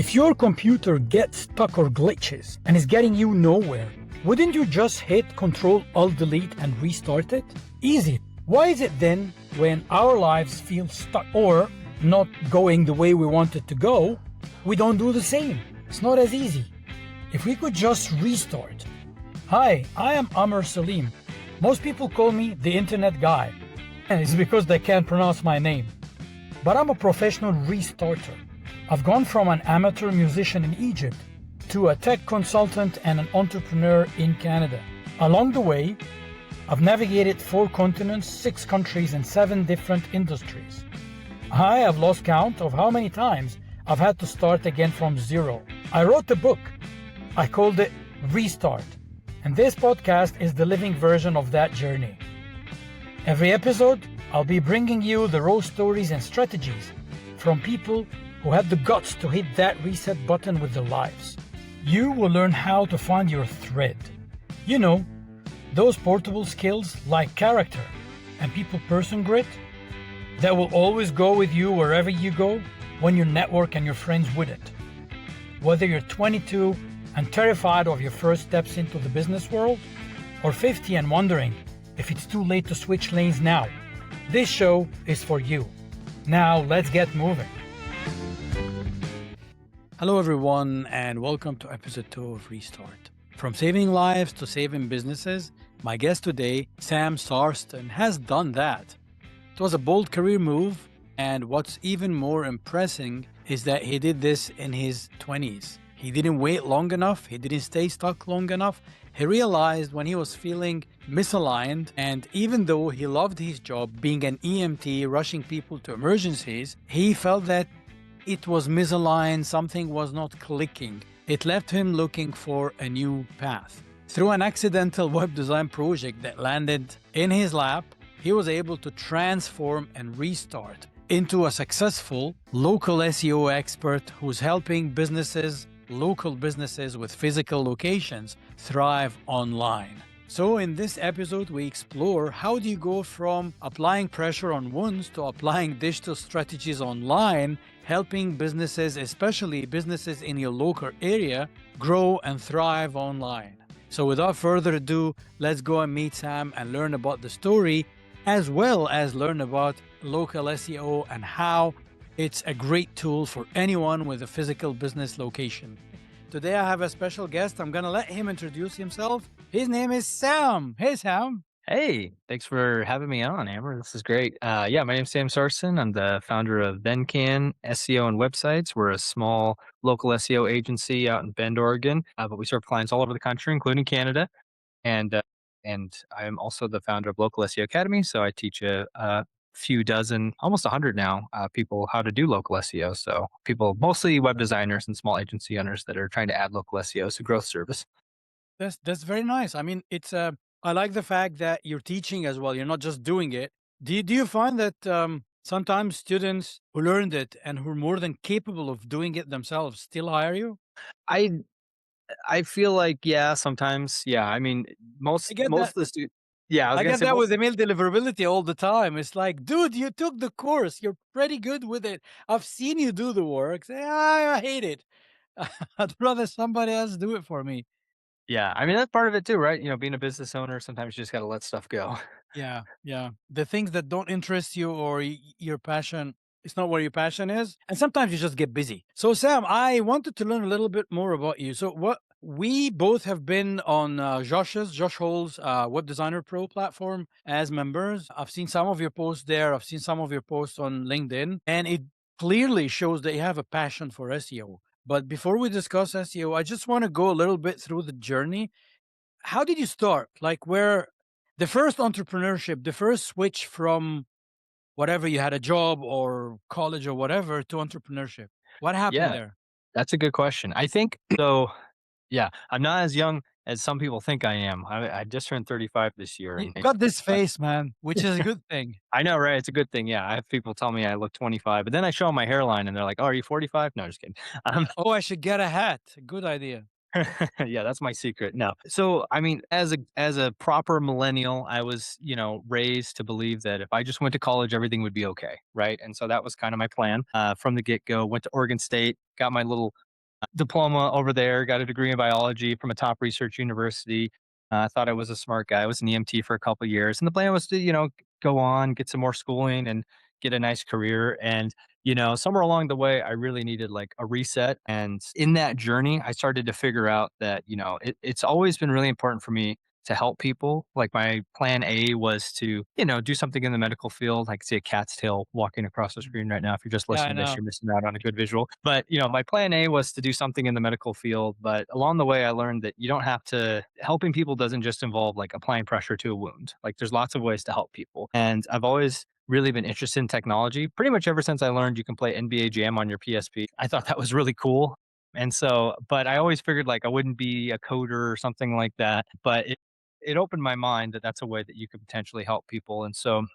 If your computer gets stuck or glitches and is getting you nowhere, wouldn't you just hit Ctrl-Alt-Delete and restart it? Easy. Why is it then when our lives feel stuck or not going the way we want it to go, we don't do the same? It's not as easy. If we could just restart. Hi, I am Amr Salim. Most people call me the internet guy. It's because they can't pronounce my name. But I'm a professional restarter. I've gone from an amateur musician in Egypt to a tech consultant and an entrepreneur in Canada. Along the way, I've navigated 4 continents, 6 countries, and 7 different industries. I have lost count of how many times I've had to start again from zero. I wrote a book. I called it Restart. And this podcast is the living version of that journey. Every episode, I'll be bringing you the raw stories and strategies from people who had the guts to hit that reset button with their lives. You will learn how to find your thread. You know, those portable skills like character and people-person grit that will always go with you wherever you go when you network and your friends wouldn't. Whether you're 22 and terrified of your first steps into the business world, or 50 and wondering if it's too late to switch lanes now, this show is for you. Now let's get moving. Hello everyone, and welcome to episode 2 of Restart. From saving lives to saving businesses, my guest today, Sam Sarsten, has done that. It was a bold career move, and what's even more impressive is that he did this in his 20s. He didn't wait long enough, he didn't stay stuck long enough. He realized when he was feeling misaligned, and even though he loved his job being an EMT, rushing people to emergencies, he felt that it was misaligned, something was not clicking. It left him looking for a new path. Through an accidental web design project that landed in his lap, he was able to transform and restart into a successful local SEO expert who's helping local businesses with physical locations thrive online. So in this episode, we explore how do you go from applying pressure on wounds to applying digital strategies online, helping businesses, especially businesses in your local area, grow and thrive online. So without further ado, let's go and meet Sam and learn about the story, as well as learn about local SEO and how it's a great tool for anyone with a physical business location. Today I have a special guest. I'm going to let him introduce himself. His name is Sam. Hey, Sam. Hey, thanks for having me on, Amber. This is great. My name's Sam Sarsten. I'm the founder of BenCan SEO and Websites. We're a small local SEO agency out in Bend, Oregon, but we serve clients all over the country, including Canada. And I'm also the founder of Local SEO Academy. So I teach a few dozen, almost 100 now, people how to do local SEO. So people, mostly web designers and small agency owners that are trying to add local SEO as a growth service. That's very nice. I mean, I like the fact that you're teaching as well. You're not just doing it. Do you find that sometimes students who learned it and who are more than capable of doing it themselves still hire you? I feel like, yeah, sometimes, yeah. I mean, most get most that. of the students, yeah, I was I gonna get say that most. with email deliverability all the time. It's like, dude, you took the course. You're pretty good with it. I've seen you do the work. Say, I hate it. I'd rather somebody else do it for me. Yeah, I mean, that's part of it too, right? Being a business owner, sometimes you just gotta let stuff go. Yeah, yeah. The things that don't interest you or your passion, it's not where your passion is. And sometimes you just get busy. So, Sam, I wanted to learn a little bit more about you. So, what we both have been on Josh Hall's Web Designer Pro platform as members. I've seen some of your posts there. I've seen some of your posts on LinkedIn, and it clearly shows that you have a passion for SEO. But before we discuss SEO, I just want to go a little bit through the journey. How did you start? Like, where the first entrepreneurship, the first switch from whatever you had a job or college or whatever to entrepreneurship? What happened Yeah, there? that's a good question. I think so. Yeah, I'm not as young as some people think I am. I just turned 35 this year, You and got this but face, man, which is a good thing. I know, right? It's a good thing. Yeah, I have people tell me I look 25, but then I show them my hairline, and they're like, "Oh, are you 45?" No, just kidding. Um, Oh, I should get a hat. Good idea. yeah, that's my secret. No. So, I mean, as a proper millennial, I was, raised to believe that if I just went to college, everything would be okay, right? And so that was kind of my plan from the get go. Went to Oregon State, got my little diploma over there, got a degree in biology from a top research university. I thought I was a smart guy. I was an EMT for a couple of years, and the plan was to, go on, get some more schooling, and get a nice career. And somewhere along the way, I really needed like a reset. And in that journey, I started to figure out that it's always been really important for me to help people. Like my plan A was to, do something in the medical field. I can see a cat's tail walking across the screen right now. If you're just Yeah, I listening to this, know. you're missing out on a good visual. But, my plan A was to do something in the medical field. But along the way, I learned that you don't have to, helping people doesn't just involve like applying pressure to a wound. Like there's lots of ways to help people. And I've always really been interested in technology pretty much ever since I learned you can play NBA Jam on your PSP. I thought that was really cool. And so, but I always figured like I wouldn't be a coder or something like that. But it opened my mind that that's a way that you could potentially help people. And so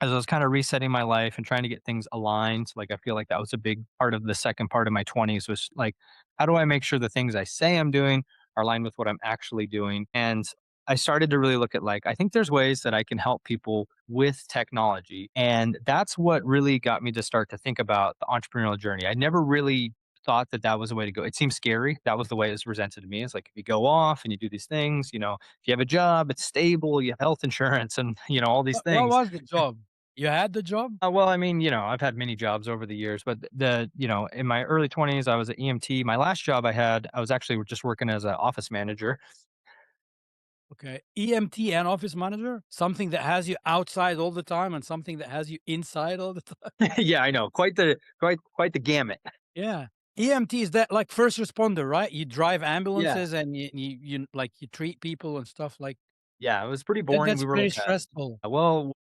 as I was kind of resetting my life and trying to get things aligned, like I feel like that was a big part of the second part of my 20s was like, how do I make sure the things I say I'm doing are aligned with what I'm actually doing? And I started to really look at like, I think there's ways that I can help people with technology. And that's what really got me to start to think about the entrepreneurial journey. I never really thought that that was the way to go. It seemed scary. That was the way it was presented to me. It's like if you go off and you do these things, if you have a job, it's stable, you have health insurance and, all these What things. was the job? You had the job? Well, I mean, I've had many jobs over the years, but in my early 20s, I was an EMT. My last job I had, I was actually just working as an office manager. Okay. EMT and office manager? Something that has you outside all the time and something that has you inside all the time? Yeah, I know. Quite the gamut. Yeah. EMT is that like first responder, right? You drive Yeah. ambulances and you like you treat people and stuff like Yeah, it was pretty boring. that's We were pretty like stressful. well,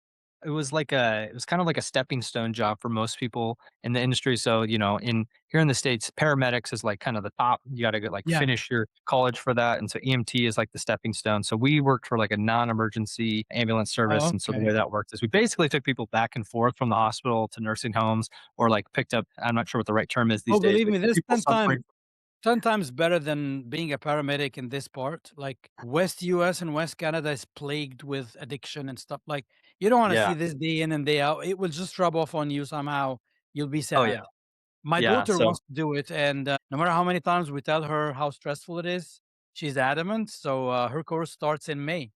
it was kind of like a stepping stone job for most people in the industry. So, in here in the States, paramedics is like kind of the top. You got to get like Yeah. finish your college for that. And so EMT is like the stepping stone. So we worked for like a non-emergency ambulance service. Oh, And so the way okay. that worked is we basically took people back and forth from the hospital to nursing homes or like picked up, I'm not sure what the right term is these Oh, days, believe but me, this people suffering. 10 times better than being a paramedic in this part. Like West US and West Canada is plagued with addiction and stuff. Like you don't want to Yeah. see this day in and day out. It will just rub off on you somehow. You'll be Oh yeah. sad. My Yeah. daughter So wants to do it, and no matter how many times we tell her how stressful it is, she's adamant. So her course starts in May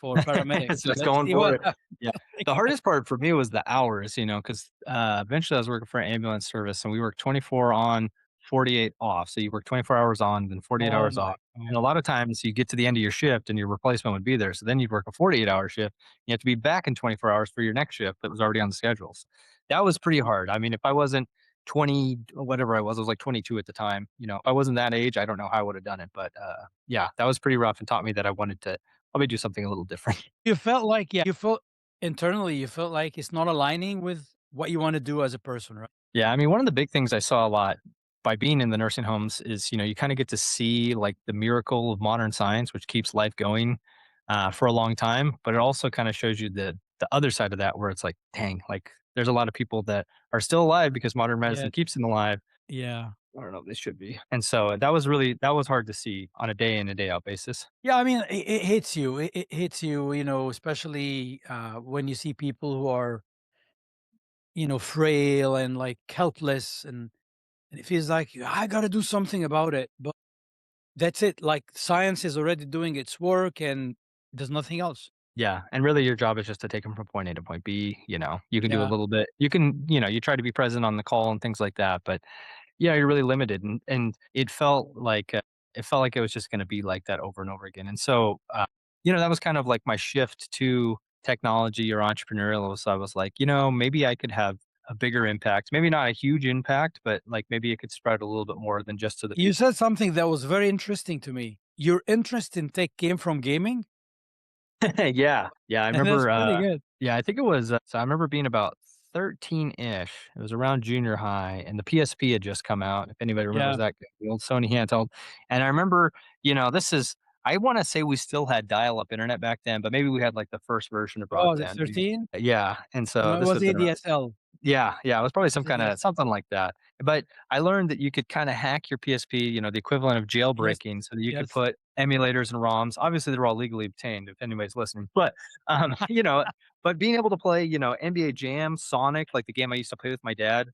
for paramedics. so So it's let's going see for what it. happens. Yeah. The hardest part for me was the hours, because eventually I was working for an ambulance service and we worked 24 on, 48 off. So you work 24 hours on, then 48 Oh hours my off. And a god! lot of times you get to the end of your shift and your replacement would be there. So then you'd work a 48-hour shift. You have to be back in 24 hours for your next shift that was already on the schedules. That was pretty hard. I mean, if I wasn't 20, whatever I was like 22 at the time. If I wasn't that age, I don't know how I would have done it. But yeah, that was pretty rough and taught me that I wanted to probably do something a little different. You felt like you felt internally, you felt like it's not aligning with what you want to do as a person, right? Yeah, I mean, one of the big things I saw a lot by being in the nursing homes is, you kind of get to see like the miracle of modern science, which keeps life going for a long time. But it also kind of shows you the other side of that, where it's like, dang, like there's a lot of people that are still alive because modern Yeah, medicine keeps them alive. yeah. I don't know if they should be. And so that was hard to see on a day in and day out basis. Yeah, I mean, it hits you. It hits you, especially when you see people who are, frail and like helpless, and it feels like I got to do something about it. But that's it. Like science is already doing its work, and there's nothing else. Yeah, and really your job is just to take them from point A to point B. You can do a Yeah. little bit. You can, you try to be present on the call and things like that, but yeah, you're really limited, and it felt like it was just going to be like that over and over again. And so, that was kind of like my shift to technology or entrepreneurial. So I was like, maybe I could have a bigger impact. Maybe not a huge impact, but like maybe it could spread a little bit more than just to the You people. said something that was very interesting to me. Your interest in tech came from gaming, Yeah, yeah. I and that's remember. pretty good. Yeah, I think it was. So I remember being about 13-ish. It was around junior high, and the PSP had just come out. If anybody remembers Yeah. that, the old Sony handheld. And I remember, this is. I want to say we still had dial-up internet back then, but maybe we had like the first version of Oh, the broadband. 13? Yeah, and so No, it this was would have been around. ADSL. Yeah, yeah, it was probably some Was it kinda that? something like that. But I learned that you could kinda hack your PSP, the equivalent of Yes, jailbreaking, so that you could yes. put emulators and ROMs. Obviously, they're all legally obtained if anybody's listening, but, but being able to play, NBA Jam, Sonic, like the game I used to play with my dad,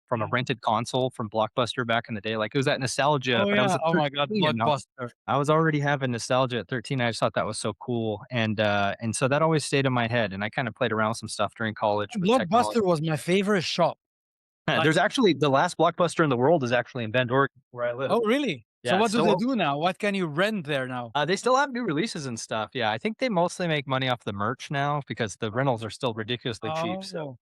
from a Yeah. rented console from Blockbuster back in the day, like, it was that nostalgia, Oh, but I was yeah. at Oh my god, 13, Blockbuster. I was already having nostalgia at 13. I just thought that was so cool, and so that always stayed in my head, and I kinda played around with some stuff during college with technology. Blockbuster was my favorite shop. Like, There's actually the last Blockbuster in the world is actually in Bend, Oregon, where I live. oh, really? So Yeah, it's what do still they open. do now? What can you rent there now? They still have new releases and stuff. Yeah, I think they mostly make money off the merch now because the rentals are still ridiculously cheap. So, Oh.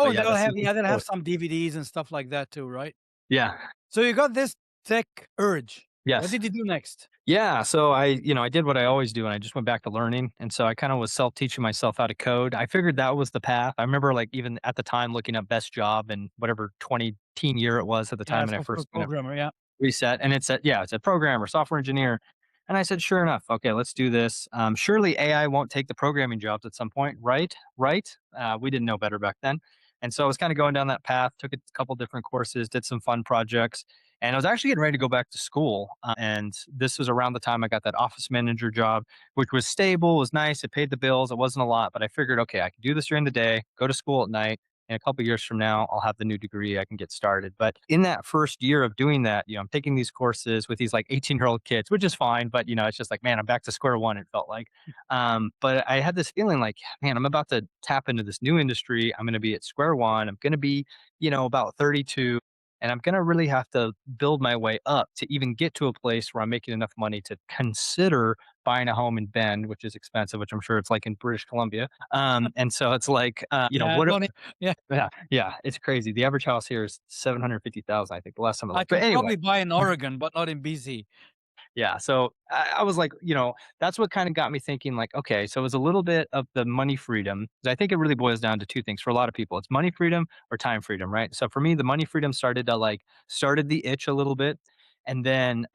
but Oh, yeah, that's something they'll have cool. some DVDs and stuff like that too, right? Yeah. So you got this tech urge. What Yes. did you do next? Yeah, so I did what I always do, and I just went back to learning, and so I kinda was self-teaching myself how to code. I figured that was the path. I remember, like, even at the time looking up best job in whatever 20 teen year it was at the time Yeah, when I software first, programmer, yeah. reset, and it said, yeah, it said programmer, software engineer. And I said, sure enough, okay, let's do this. Surely AI won't take the programming jobs at some point, right? Right? We didn't know better back then. And so I was kind of going down that path, took a couple different courses, did some fun projects, and I was actually getting ready to go back to school. And this was around the time I got that office manager job, which was stable, was nice, it paid the bills, it wasn't a lot, but I figured, okay, I can do this during the day, go to school at night, in a couple years from now, I'll have the new degree. I can get started. But in that first year of doing that, I'm taking these courses with these like 18-year-old kids, which is fine. But, it's just like, man, I'm back to square one, it felt like. But I had this feeling like, man, I'm about to tap into this new industry. I'm going to be at square one. I'm going to be, about 32. And I'm going to really have to build my way up to even get to a place where I'm making enough money to consider buying a home in Bend, which is expensive, which I'm sure it's like in British Columbia. And so it's like, Yeah, what don't e yeah. yeah, yeah, it's crazy. The average house here is 750,000, I think, the last time I I looked. But could anyway, probably buy in Oregon, but not in BC. yeah, so I was like, that's what kinda got me thinking like, okay, so it was a little bit of the money freedom, 'cause I think it really boils down to 2 things for a lot of people. It's money freedom or time freedom, right? So for me, the money freedom started the itch a little bit, and then,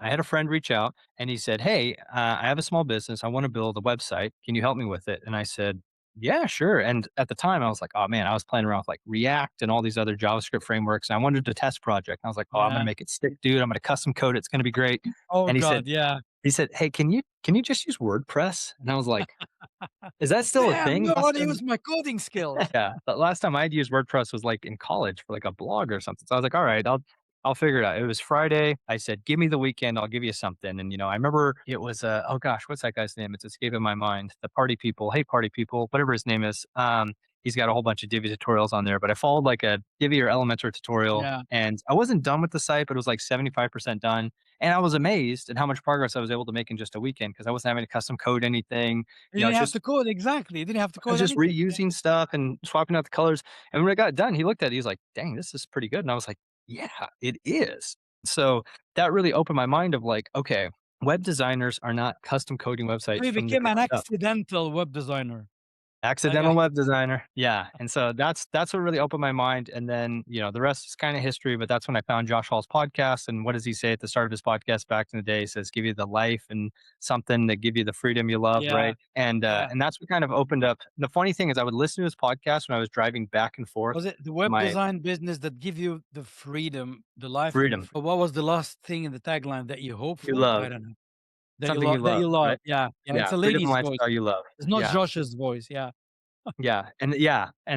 I had a friend reach out and he said, "Hey, I have a small business. I want to build a website. Can you help me with it?" And I said, "Yeah, sure." And at the time, I was like, "Oh man," I was playing around with like React and all these other JavaScript frameworks. And I wanted to test project. I was like, "Oh, I'm gonna Yeah. make it stick, dude. I'm gonna custom code it. It's gonna be great." Oh And god, yeah. he said, "Hey, can you just use WordPress?" And I was like, "Is that still a Damn, thing?" no one use my coding skills. Yeah, the last time I'd used WordPress was, like, in college for, like, a blog or something, so I was like, "Alright, I'll figure it out." It was Friday, I said, "Give me the weekend, I'll give you something," and, I remember it was, oh gosh, what's that guy's name? It's escaping my mind. The Party People, Hey Party People, whatever his name is, he's got a whole bunch of Divi tutorials on there, but I followed, like, a Divi or Elementor tutorial, Yeah. and I wasn't done with the site, but it was, like, 75% done, and I was amazed at how much progress I was able to make in just a weekend because I wasn't having to custom code anything, You didn't it's have just to code exactly, you didn't have to I was code just anything. Yeah. reusing stuff and swapping out the colors, and when I got done, he looked at it, he was like, "Dang, this is pretty good," and I was like, "Yeah, it is." So, that really opened my mind of like, okay, web designers are not custom coding So websites you from the became an ground up. accidental web designer. Like Accidental web designer. Yeah, and so that's what really opened my mind, and then, the rest is kinda history, but that's when I found Josh Hall's podcast, and what does he say at the start of his podcast back in the day? He says, "Give you the life and something that give you the freedom you love," yeah, right? And, yeah. that's what kind of opened up the funny thing is I would listen to his podcast when I was driving back and forth Was it the to web my design business that give you the freedom, the life and the freedom. free what was the last thing in the tagline that you hope You for? I love. don't know. Something you That love, you love. right? Yeah, yeah, it's Yeah, a freedom and lady's voice. lifestyle you love. It's not Yeah. Josh's voice, yeah. Yeah, and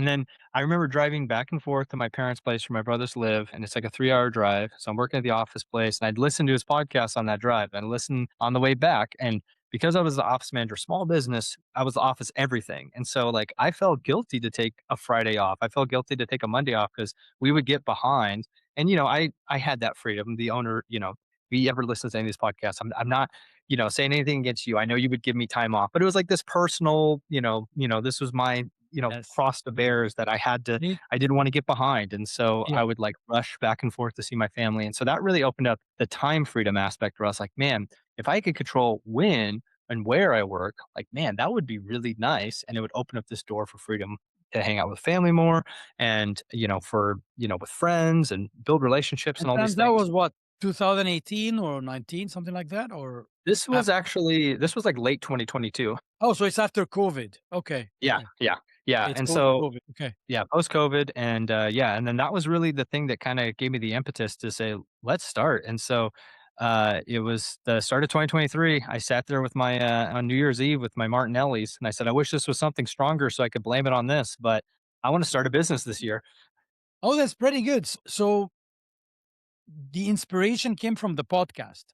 then I remember driving back and forth to my parents' place where my brothers live, and it's like a 3-hour drive, so I'm working at the office place, and I'd listen to his podcast on that drive, and listen on the way back, and because I was the office manager, small business, I was the office everything, and so, like, I felt guilty to take a Friday off, I felt guilty to take a Monday off because we would get behind, and, I had that freedom, the owner, if you ever listen to any of these podcasts, I'm not, saying anything against you. I know you would give me time off, but it was like this personal, this was my, Yes. cross to bears that Me I didn't want to get behind. And so yeah. I would like rush back and forth to see my family. And so that really opened up the time freedom aspect where I was like, man, if I could control when and where I work, like, man, that would be really nice. And it would open up this door for freedom to hang out with family more and, with friends and build relationships and And all these that things. was what, 2018 or 19, something like that, or This was after? actually this was like late 2022. Oh, so it's after COVID. Okay, Yeah, okay. yeah. Yeah, It's and so post-COVID. Okay. yeah, post-COVID, and, yeah, and then that was really the thing that kinda gave me the impetus to say, "Let's start," and so, it was the start of 2023. I sat there with my, on New Year's Eve with my Martinellis, and I said, "I wish this was something stronger so I could blame it on this, but I wanna start a business this year." Oh, that's pretty good. So the inspiration came from the podcast.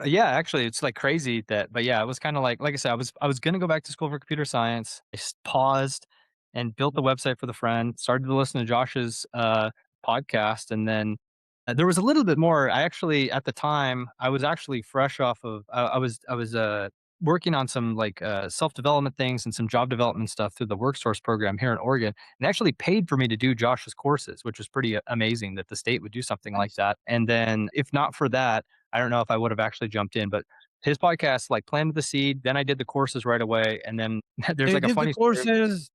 Yeah, actually, it's, like, crazy that but, yeah, it was kinda like I said, I was gonna go back to school for computer science. I paused and built the website for the friend, started to listen to Josh's, podcast, and then, there was a little bit more. I actually at the time, I was actually fresh off of I was working on some, like, self-development things and some job development stuff through the WorkSource program here in Oregon, and they actually paid for me to do Josh's courses, which was pretty amazing that the state would do something like Nice. that, and then if not for that, I don't know if I would have actually jumped in, but his podcast, like, planted the seed, then I did the courses right away, and then there's, They like, a did the funny story. courses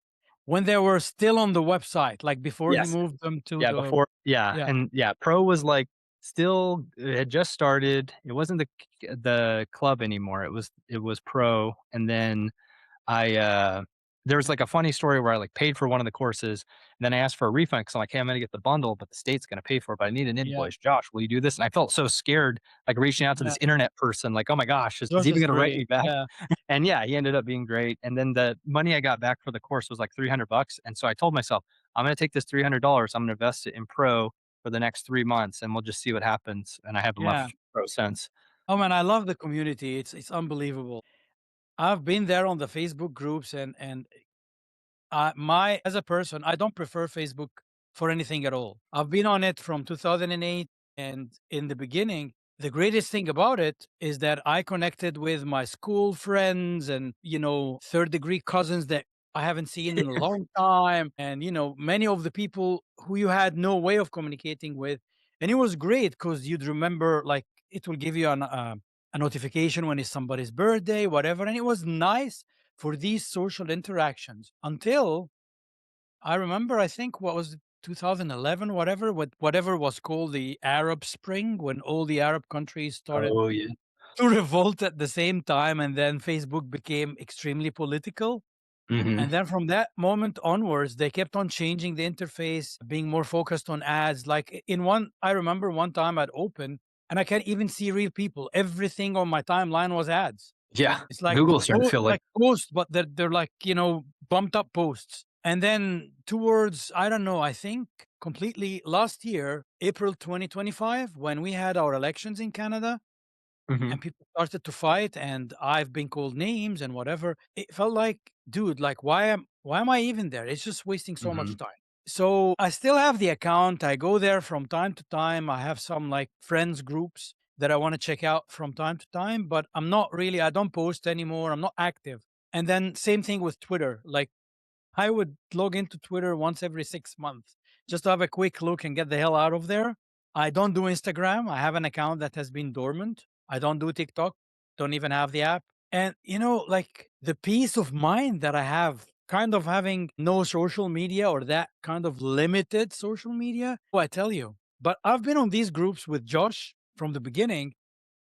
when they were still on the website, like before he Yes. moved them to Yeah, the before yeah, yeah, and yeah, pro was, like, still it had just started. It wasn't the club anymore, it was pro, and then I, there was, like, a funny story where I, like, paid for one of the courses, and then I asked for a refund because 'cause I'm like, "Hey, I'm gonna get the bundle, but the state's gonna pay for it, but I need an yeah, invoice. Josh, will you do this?" And I felt so scared, like, reaching out to yeah. this internet person, like, "Oh my gosh, is Josh he even is gonna write great. me back?" Yeah, And yeah, he ended up being great, and then the money I got back for the course was, like, $300, and so I told myself, "I'm gonna take this $300, I'm gonna invest it in pro for the next 3 months, and we'll just see what happens," and I haven't yeah. left pro since. Oh man, I love the community. It's unbelievable. I've been there on the Facebook groups and my as a person, I don't prefer Facebook for anything at all. I've been on it from 2008, and in the beginning, the greatest thing about it is that I connected with my school friends and, third degree cousins that I haven't seen in a long time, and, many of the people who you had no way of communicating with. And it was great because you'd remember, like, it will give you a notification when it's somebody's birthday, whatever. And it was nice for these social interactions until I remember, I think, what was it, 2011, whatever was called the Arab Spring, when all the Arab countries started Oh, yeah. to revolt at the same time, and then Facebook became extremely political. Mhm. And then from that moment onwards, they kept on changing the interface, being more focused on ads. Like in one, I remember one time I'd open and I can't even see real people. Everything on my timeline was ads. Yeah. It's like Google's starting to feel like like posts, but they're like, bumped up posts. And then towards, I don't know, I think completely last year, April 2025, when we had our elections in Canada mhm. and people started to fight and I've been called names and whatever, it felt like, dude, like why am I even there? It's just wasting so much Mhm. time. So I still have the account. I go there from time to time. I have some like friends groups that I want to check out from time to time, but I don't post anymore. I'm not active. And then same thing with Twitter. Like I would log into Twitter once every 6 months just to have a quick look and get the hell out of there. I don't do Instagram. I have an account that has been dormant. I don't do TikTok. Don't even have the app. And, like the peace of mind that I have kind of having no social media or that kind of limited social media. Oh, I tell you, but I've been on these groups with Josh from the beginning.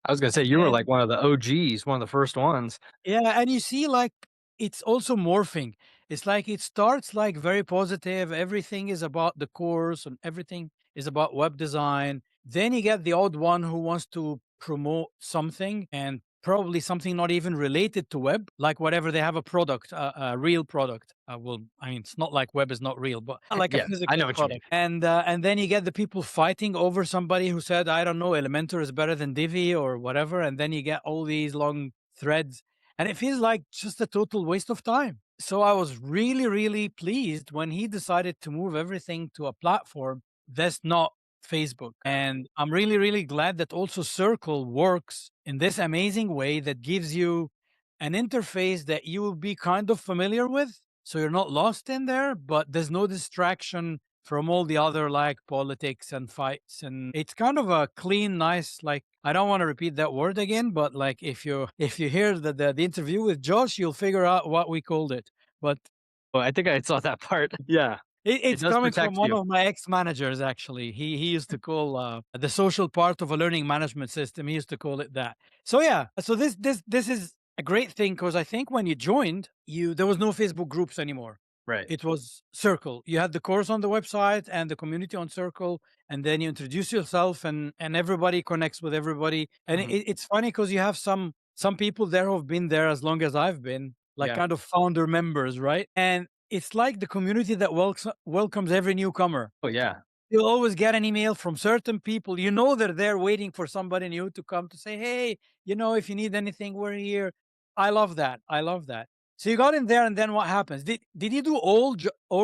I was gonna say you were And like one of the OGs, one of the first ones. yeah, and you see, like, it's also morphing. It's like it starts like very positive. Everything is about the course and everything is about web design. Then you get the odd one who wants to promote something and probably something not even related to web, like whatever they have a product, a real product. Well, I mean, it's not like web is not real, but like a Yeah, I physical know what you mean. product. And then you get the people fighting over somebody who said, I don't know, Elementor is better than Divi or whatever. And then you get all these long threads and it feels like just a total waste of time. So I was really, really pleased when he decided to move everything to a platform that's not Facebook. And I'm really, really glad that also Circle works in this amazing way that gives you an interface that you will be kind of familiar with. So you're not lost in there, but there's no distraction from all the other like politics and fights. And it's kind of a clean, nice, like, I don't want to repeat that word again, but like if you hear the interview with Josh, you'll figure out what we called it. But Well, I think I saw that part. Yeah, it it's does coming from protect one you. of my ex-managers actually. He used to call the social part of a learning management system. He used to call it that. So yeah, so this is a great thing because I think when you joined, you there was no Facebook groups anymore. Right. It was Circle. You had the course on the website and the community on Circle, and then you introduce yourself, and everybody connects with everybody. And Mhm. it's funny because you have some people there who've been there as long as I've been, like Yeah. kind of founder members, right? And it's like the community that welcomes every newcomer. Oh, yeah. You'll always get an email from certain people. You know they're there waiting for somebody new to come to say, "Hey, if you need anything, we're here." I love that. I love that. So you got in there, and then what happens? Did you do all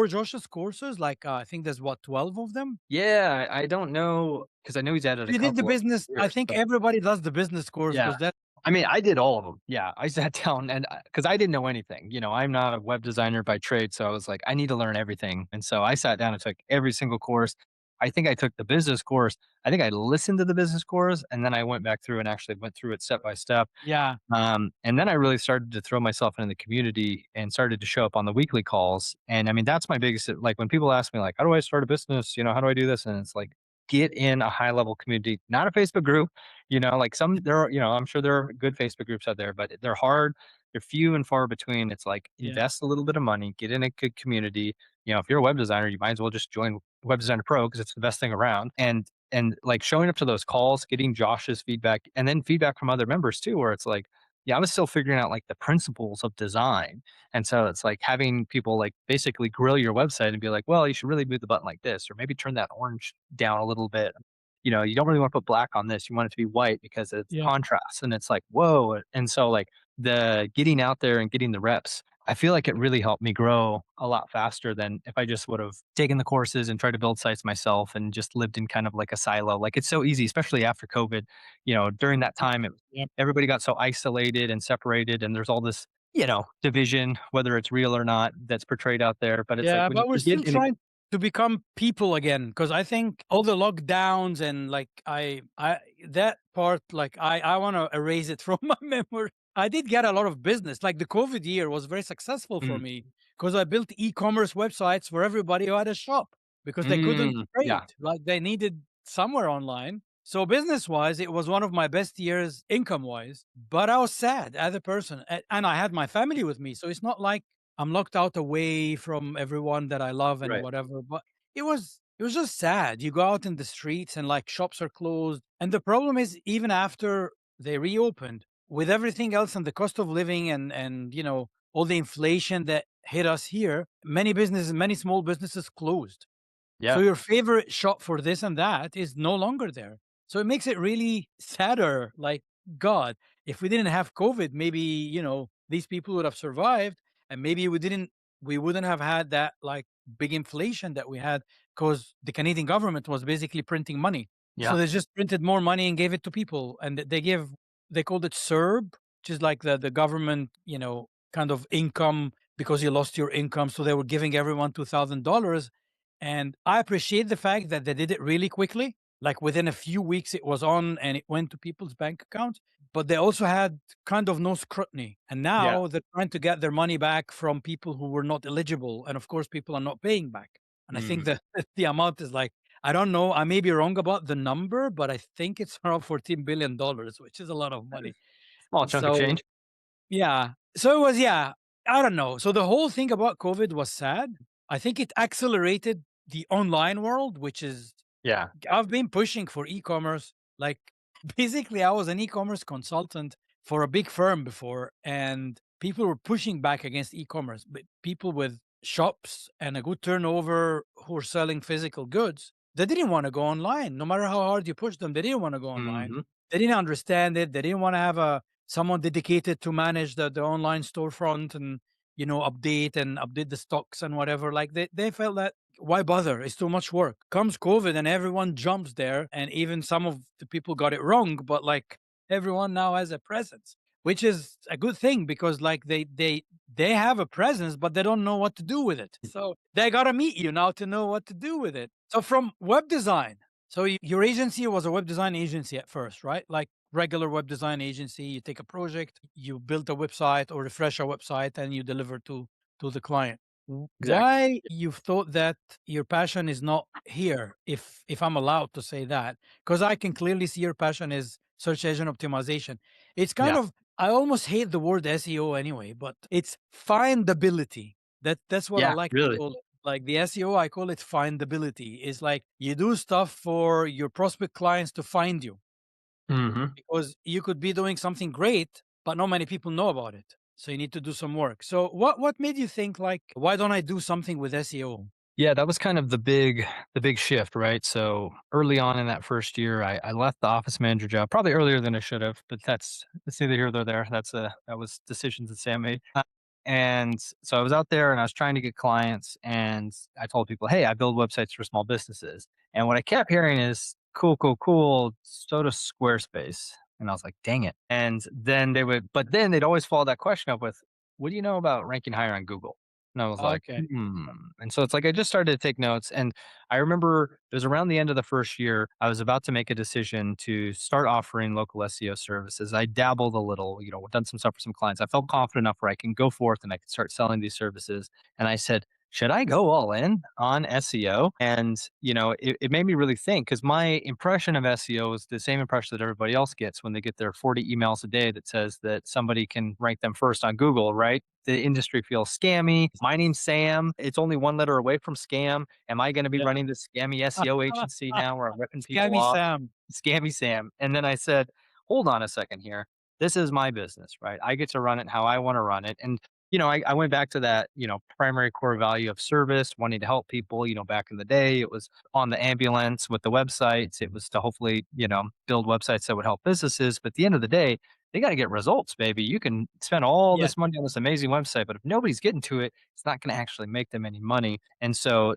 Josh's courses? Like I think there's what 12 of them. Yeah, I don't know because I know he's added a You did the couple over business. the I years, think but everybody does the business course yeah. because that. I mean, I did all of them. Yeah, I sat down and because I didn't know anything, I'm not a web designer by trade, so I was like, "I need to learn everything," and so I sat down and took every single course. I think I took the business course. I think I listened to the business course, and then I went back through and actually went through it step by step. Yeah, And then I really started to throw myself into the community and started to show up on the weekly calls. And I mean, that's my biggest like when people ask me like, how do I start a business? How do I do this? And it's like, get in a high level community, not a Facebook group. Like some there are, I'm sure there are good Facebook groups out there, but they're hard. They're few and far between. It's like yeah, invest a little bit of money, get in a good community. If you're a web designer, you might as well just join Web Designer Pro because it's the best thing around. And like showing up to those calls, getting Josh's feedback, and then feedback from other members too, where it's like, yeah, I was still figuring out like the principles of design. And so it's like having people like basically grill your website and be like, well, you should really move the button like this, or maybe turn that orange down a little bit. You don't really want to put black on this. You want it to be white because it's yeah, contrast. And it's like, whoa. And so like the getting out there and getting the reps, I feel like it really helped me grow a lot faster than if I just would have taken the courses and tried to build sites myself and just lived in kind of like a silo. Like it's so easy, especially after COVID. During that time, yeah, everybody got so isolated and separated, and there's all this division, whether it's real or not, that's portrayed out there. But it's like yeah. when But we're you get still in a trying to become people again because I think all the lockdowns and like I that part like I want to erase it from my memory. I did get a lot of business. Like the COVID year was very successful for mm, me because I built e-commerce websites for everybody who had a shop because they couldn't yeah, trade. Like they needed somewhere online. So business wise, it was one of my best years income wise. But I was sad as a person, and I had my family with me. So it's not like I'm locked out away from everyone that I love and right, whatever. But it was just sad. You go out in the streets and like shops are closed. And the problem is even after they reopened, with everything else and the cost of living and all the inflation that hit us here, many small businesses closed. So yeah, your favorite shop for this and that is no longer there. So it makes it really sadder. Like, God, if we didn't have COVID, maybe, these people would have survived and maybe we wouldn't have had that like big inflation that we had because the Canadian government was basically printing money. So yeah, they just printed more money and gave it to people. And they called it CERB, which is like the government, kind of income because you lost your income. So they were giving everyone $2,000, and I appreciate the fact that they did it really quickly. Like within a few weeks, it was on and it went to people's bank accounts. But they also had kind of no scrutiny. And yeah, now they're trying to get their money back from people who were not eligible. And of course, people are not paying back. And I think mhm. that the amount is like, I don't know, I may be wrong about the number, but I think it's around $14 billion, which is a lot of money. Small chunk of So change. yeah. So it was, yeah, I don't know. So the whole thing about COVID was sad. I think it accelerated the online world, which is Yeah, I've been pushing for e-commerce. Like basically I was an e-commerce consultant for a big firm before and people were pushing back against e-commerce, but people with shops and a good turnover who are selling physical goods, they didn't want to go online. No matter how hard you push them, they didn't want to go online. hmm They didn't understand it. They didn't want to have a someone dedicated to manage the online storefront and update the stocks and whatever. Like they felt that why bother? It's too much work. Comes COVID and everyone jumps there, and even some of the people got it wrong, but like everyone now has a presence, which is a good thing because like they have a presence, but they don't know what to do with it. So they gotta meet you now to know what to do with it. So from web design, so your agency was a web design agency at first, right? Like regular web design agency, you take a project, you build a website or refresh a website, and you deliver to the client. exactly. Why you've thought that your passion is not here, if I'm allowed to say that, because I can clearly see your passion is search engine optimization. It's kind Yeah, of I almost hate the word SEO anyway, but it's findability. That's what I Yeah, like to really. call it. Like the SEO, I call it findability. It's like you do stuff for your prospect clients to find you Mhm. because you could be doing something great, but not many people know about it. So you need to do some work. So what made you think like, why don't I do something with SEO? Yeah, that was kind of the big shift, right? So early on in that first year, I left the office manager job probably earlier than I should have, but that's neither here nor there. That was decisions that Sam made. And so I was out there and I was trying to get clients, and I told people, "Hey, I build websites for small businesses." And what I kept hearing is, "Cool, cool, cool. So does Squarespace." And I was like, "Dang it!" And then but then they'd always follow that question up with, "What do you know about ranking higher on Google?" And I was like, Okay. "Hmm." And so it's like I just started to take notes. And I remember it was around the end of the first year, I was about to make a decision to start offering local SEO services. I dabbled a little, done some stuff for some clients. I felt confident enough where I can go forth and I can start selling these services. And I said, should I go all in on SEO? And, it made me really think because my impression of SEO is the same impression that everybody else gets when they get their 40 emails a day that says that somebody can rank them first on Google, right? The industry feels scammy. My name's Sam. It's only one letter away from scam. Am I going to be Yeah. running this scammy SEO agency now where I'm ripping people Scammy off? Sam. Scammy Sam. And then I said, hold on a second here. This is my business, right? I get to run it how I want to run it. And, I went back to that, primary core value of service, wanting to help people. Back in the day, it was on the ambulance with the websites. It was to hopefully, build websites that would help businesses. But at the end of the day, they got to get results, baby. You can spend all Yes. this money on this amazing website, but if nobody's getting to it, it's not going to actually make them any money. And so,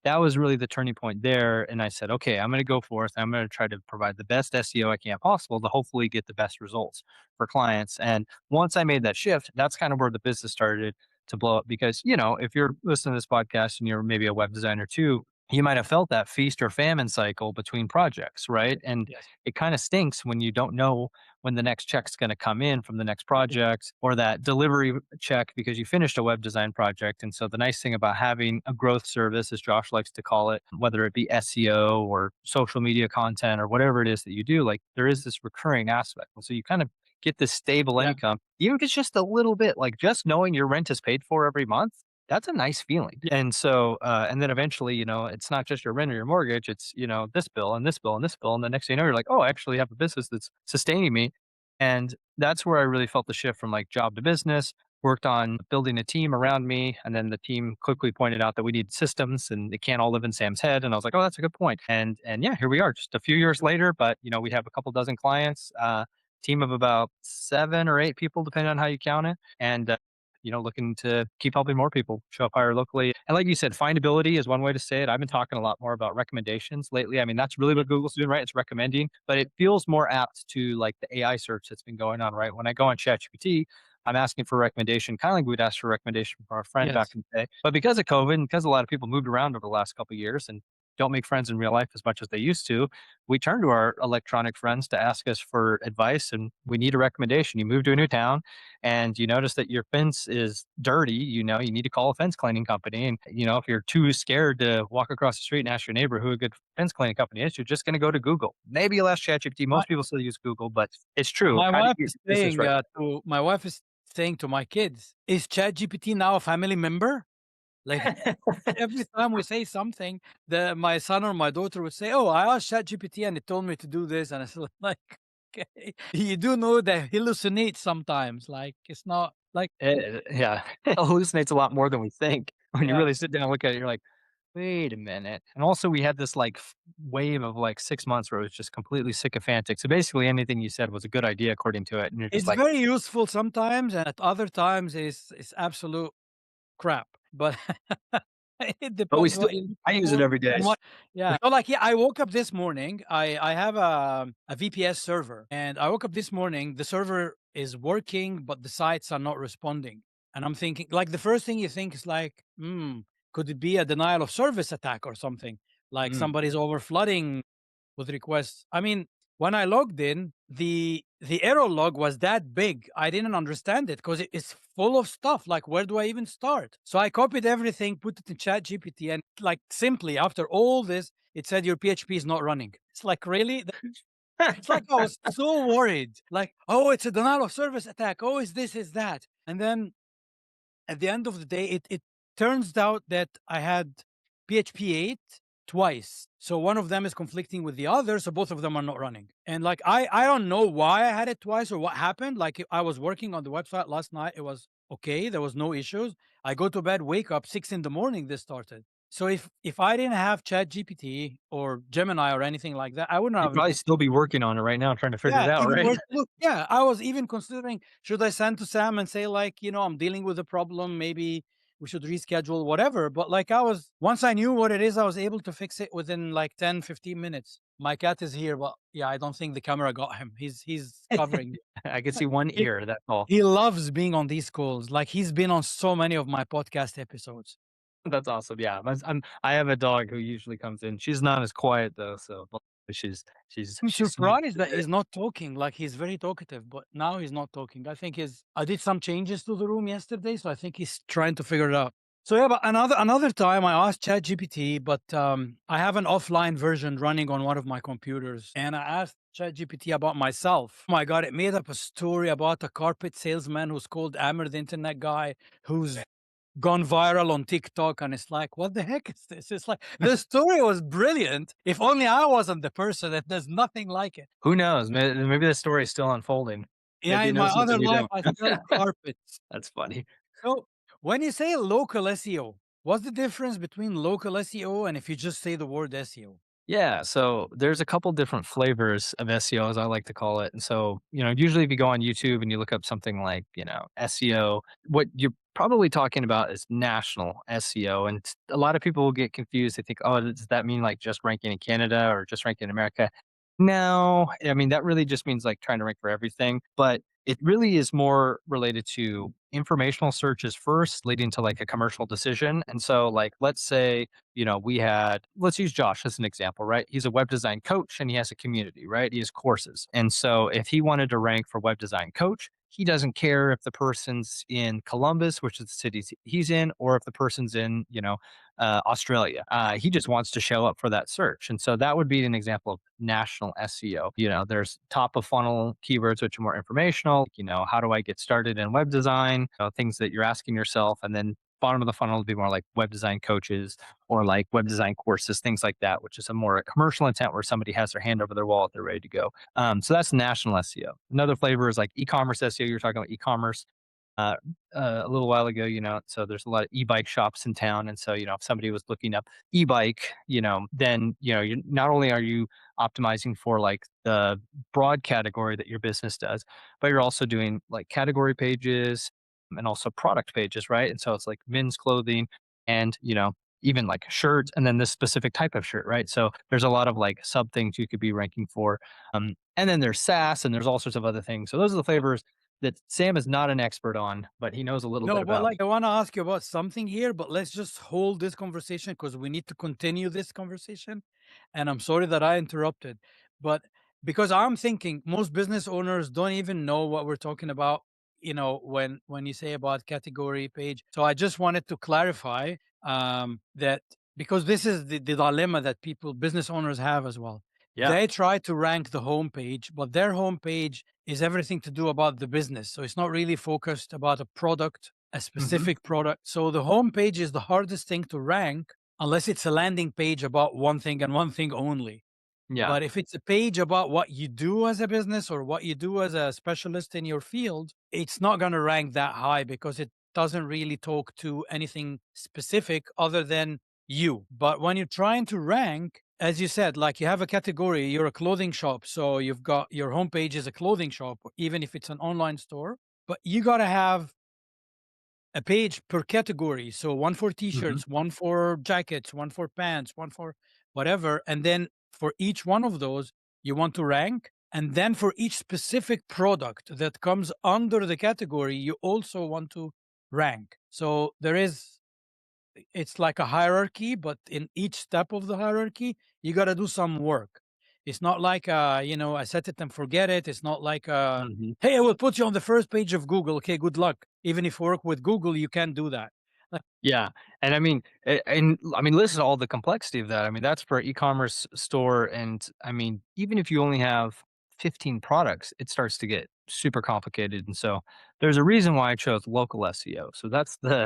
that was really the turning point there. And I said, okay, I'm going to go forth. I'm going to try to provide the best SEO I can possible to hopefully get the best results for clients. And once I made that shift, that's kind of where the business started to blow up. Because, if you're listening to this podcast and you're maybe a web designer too, you might have felt that feast or famine cycle between projects, right? And Yes. it kind of stinks when you don't know when the next check's going to come in from the next Yeah. project or that delivery check because you finished a web design project. And so the nice thing about having a growth service, as Josh likes to call it, whether it be SEO or social media content or whatever it is that you do, like there is this recurring aspect. And so you kind of get this stable Yeah. income, even if it's just a little bit, like just knowing your rent is paid for every month. That's a nice feeling. Yeah. And so, and then eventually, it's not just your rent or your mortgage, it's, this bill and this bill and this bill. And the next thing you know, you're like, oh, I actually have a business that's sustaining me. And that's where I really felt the shift from like job to business, worked on building a team around me. And then the team quickly pointed out that we need systems and it can't all live in Sam's head. And I was like, oh, that's a good point. And yeah, here we are just a few years later, but we have a couple dozen clients, team of about 7 or 8 people, depending on how you count it. And looking to keep helping more people show up higher locally. And like you said, findability is one way to say it. I've been talking a lot more about recommendations lately. I mean, that's really Yeah. what Google's doing, right? It's recommending, but it feels more apt to like the AI search that's been going on, right? When I go on ChatGPT, I'm asking for a recommendation, kind of like we'd ask for a recommendation from our friend back Yes. in the day. But because of COVID and because a lot of people moved around over the last couple of years and don't make friends in real life as much as they used to, we turn to our electronic friends to ask us for advice and we need a recommendation. You move to a new town and you notice that your fence is dirty, you need to call a fence cleaning company. And, if you're too scared to walk across the street and ask your neighbor who a good fence cleaning company is, you're just going to go to Google. Maybe you'll ask ChatGPT. My Most people still use Google, but it's true. my Try to wife get is your business saying right. to my wife is saying to my kids, "Is ChatGPT now a family member?" Like every time we say something, my son or my daughter would say, "Oh, I asked ChatGPT and it told me to do this," and it's like, okay, you do know that hallucinates sometimes. Like it's not like Yeah, it hallucinates a lot more than we think. When you yeah, really sit down and look at it, you're like, wait a minute. And also, we had this like wave of like 6 months where it was just completely sycophantic. So basically, anything you said was a good idea according to it. And you're just it's like, very useful sometimes, and at other times, it's absolute crap. But it but we depends still, what you're looking I use it for every day. and what. Yeah. So like, yeah, I woke up this morning. I have a VPS server, and I woke up this morning. The server is working, but the sites are not responding. And I'm thinking, like, the first thing you think is like, could it be a denial of service attack or something? Like Mm. somebody's over flooding with requests. I mean, when I logged in, the error log was that big. I didn't understand it because it's full of stuff. Like, where do I even start? So I copied everything, put it in Chat GPT, and like simply after all this, it said your PHP is not running. It's like really. It's like I was so worried. Like, oh, it's a denial of service attack. Oh, is this, is that? And then at the end of the day, it turns out that I had PHP 8 twice. So one of them is conflicting with the other. So both of them are not running. And like, I don't know why I had it twice or what happened. Like I was working on the website last night. It was okay. There was no issues. I go to bed, wake up 6 in the morning. This started. So if I didn't have Chat GPT or Gemini or anything like that, I wouldn't You'd have. probably still be working on it right now trying to figure it Yeah, out, even right? worse. Look, yeah, I was even considering, should I send to Sam and say, like, I'm dealing with a problem. Maybe we should reschedule, whatever. But like, once I knew what it is, I was able to fix it within like 10, 15 minutes. My cat is here, but yeah, I don't think the camera got him. He's covering. I could see one He, ear, that's all. he loves being on these calls. Like he's been on so many of my podcast episodes. That's awesome, yeah. I have a dog who usually comes in. She's not as quiet though, so but I'm she's sweet. surprised that he's not talking. Like he's very talkative, but now he's not talking. I did some changes to the room yesterday, so I think he's trying to figure it out. So yeah, but another time I asked ChatGPT, but I have an offline version running on one of my computers, and I asked ChatGPT about myself. Oh my God, it made up a story about a carpet salesman who's called Amr, the internet guy, who's gone viral on TikTok, and it's like, what the heck is this? It's like the story was brilliant. If only I wasn't the person, that there's nothing like it. Who knows? Maybe the story is still unfolding. Yeah, Maybe he in my knows something other you life, don't. I sell carpets. That's funny. So when you say local SEO, what's the difference between local SEO and if you just say the word SEO? Yeah, so there's a couple different flavors of SEO, as I like to call it. And so, usually if you go on YouTube and you look up something like, SEO, what you're probably talking about is national SEO. And a lot of people will get confused. They think, oh, does that mean like just ranking in Canada or just ranking in America? No, I mean, that really just means like trying to rank for everything. But it really is more related to informational searches first, leading to like a commercial decision. And so, like, let's say, let's use Josh as an example, right? He's a web design coach and he has a community, right? He has courses. And so if he wanted to rank for web design coach, he doesn't care if the person's in Columbus, which is the city he's in, or if the person's in, Australia. He just wants to show up for that search. And so that would be an example of national SEO. There's top of funnel keywords, which are more informational. How do I get started in web design? Things that you're asking yourself. And then bottom of the funnel would be more like web design coaches or like web design courses, things like that, which is a more commercial intent where somebody has their hand over their wallet, they're ready to go. So that's national SEO. Another flavor is like e-commerce SEO. You're talking about e-commerce. Uh, a little while ago, so there's a lot of e-bike shops in town. And so, if somebody was looking up e-bike, then, you not only are you optimizing for like the broad category that your business does, but you're also doing like category pages and also product pages, right? And so it's like men's clothing and, even like shirts and then this specific type of shirt, right? So there's a lot of like sub things you could be ranking for. And then there's SaaS and there's all sorts of other things. So those are the flavors that Sam is not an expert on, but he knows a little bit No, but about. like I want to ask you about something here, but let's just hold this conversation because we need to continue this conversation. And I'm sorry that I interrupted, but because I'm thinking most business owners don't even know what we're talking about, when you say about category page. So I just wanted to clarify that because this is the dilemma that business owners have as well. Yeah. They try to rank the homepage, but their homepage is everything to do about the business. So it's not really focused about a product, a Hmm. specific product. So the homepage is the hardest thing to rank unless it's a landing page about one thing and one thing only. Yeah. But if it's a page about what you do as a business or what you do as a specialist in your field, it's not going to rank that high because it doesn't really talk to anything specific other than you. But when you're trying to rank, as you said, like you have a category, you're a clothing shop. So you've got your homepage is a clothing shop, even if it's an online store, but you got to have a page per category. So one for Hmm. t-shirts, one for jackets, one for pants, one for whatever. And then for each one of those, you want to rank. And then for each specific product that comes under the category, you also want to rank. So it's like a hierarchy, but in each step of the hierarchy, you got to do some work. It's not like, I set it and forget it. It's not like, Hmm. hey, I will put you on the first page of Google. Okay, good luck. Even if you work with Google, you can't do that. Like, Yeah. And I mean, listen to all the complexity of that. I mean, that's for e-commerce store. And I mean, even if you only have 15 products, it starts to get super complicated. And so there's a reason why I chose local SEO. So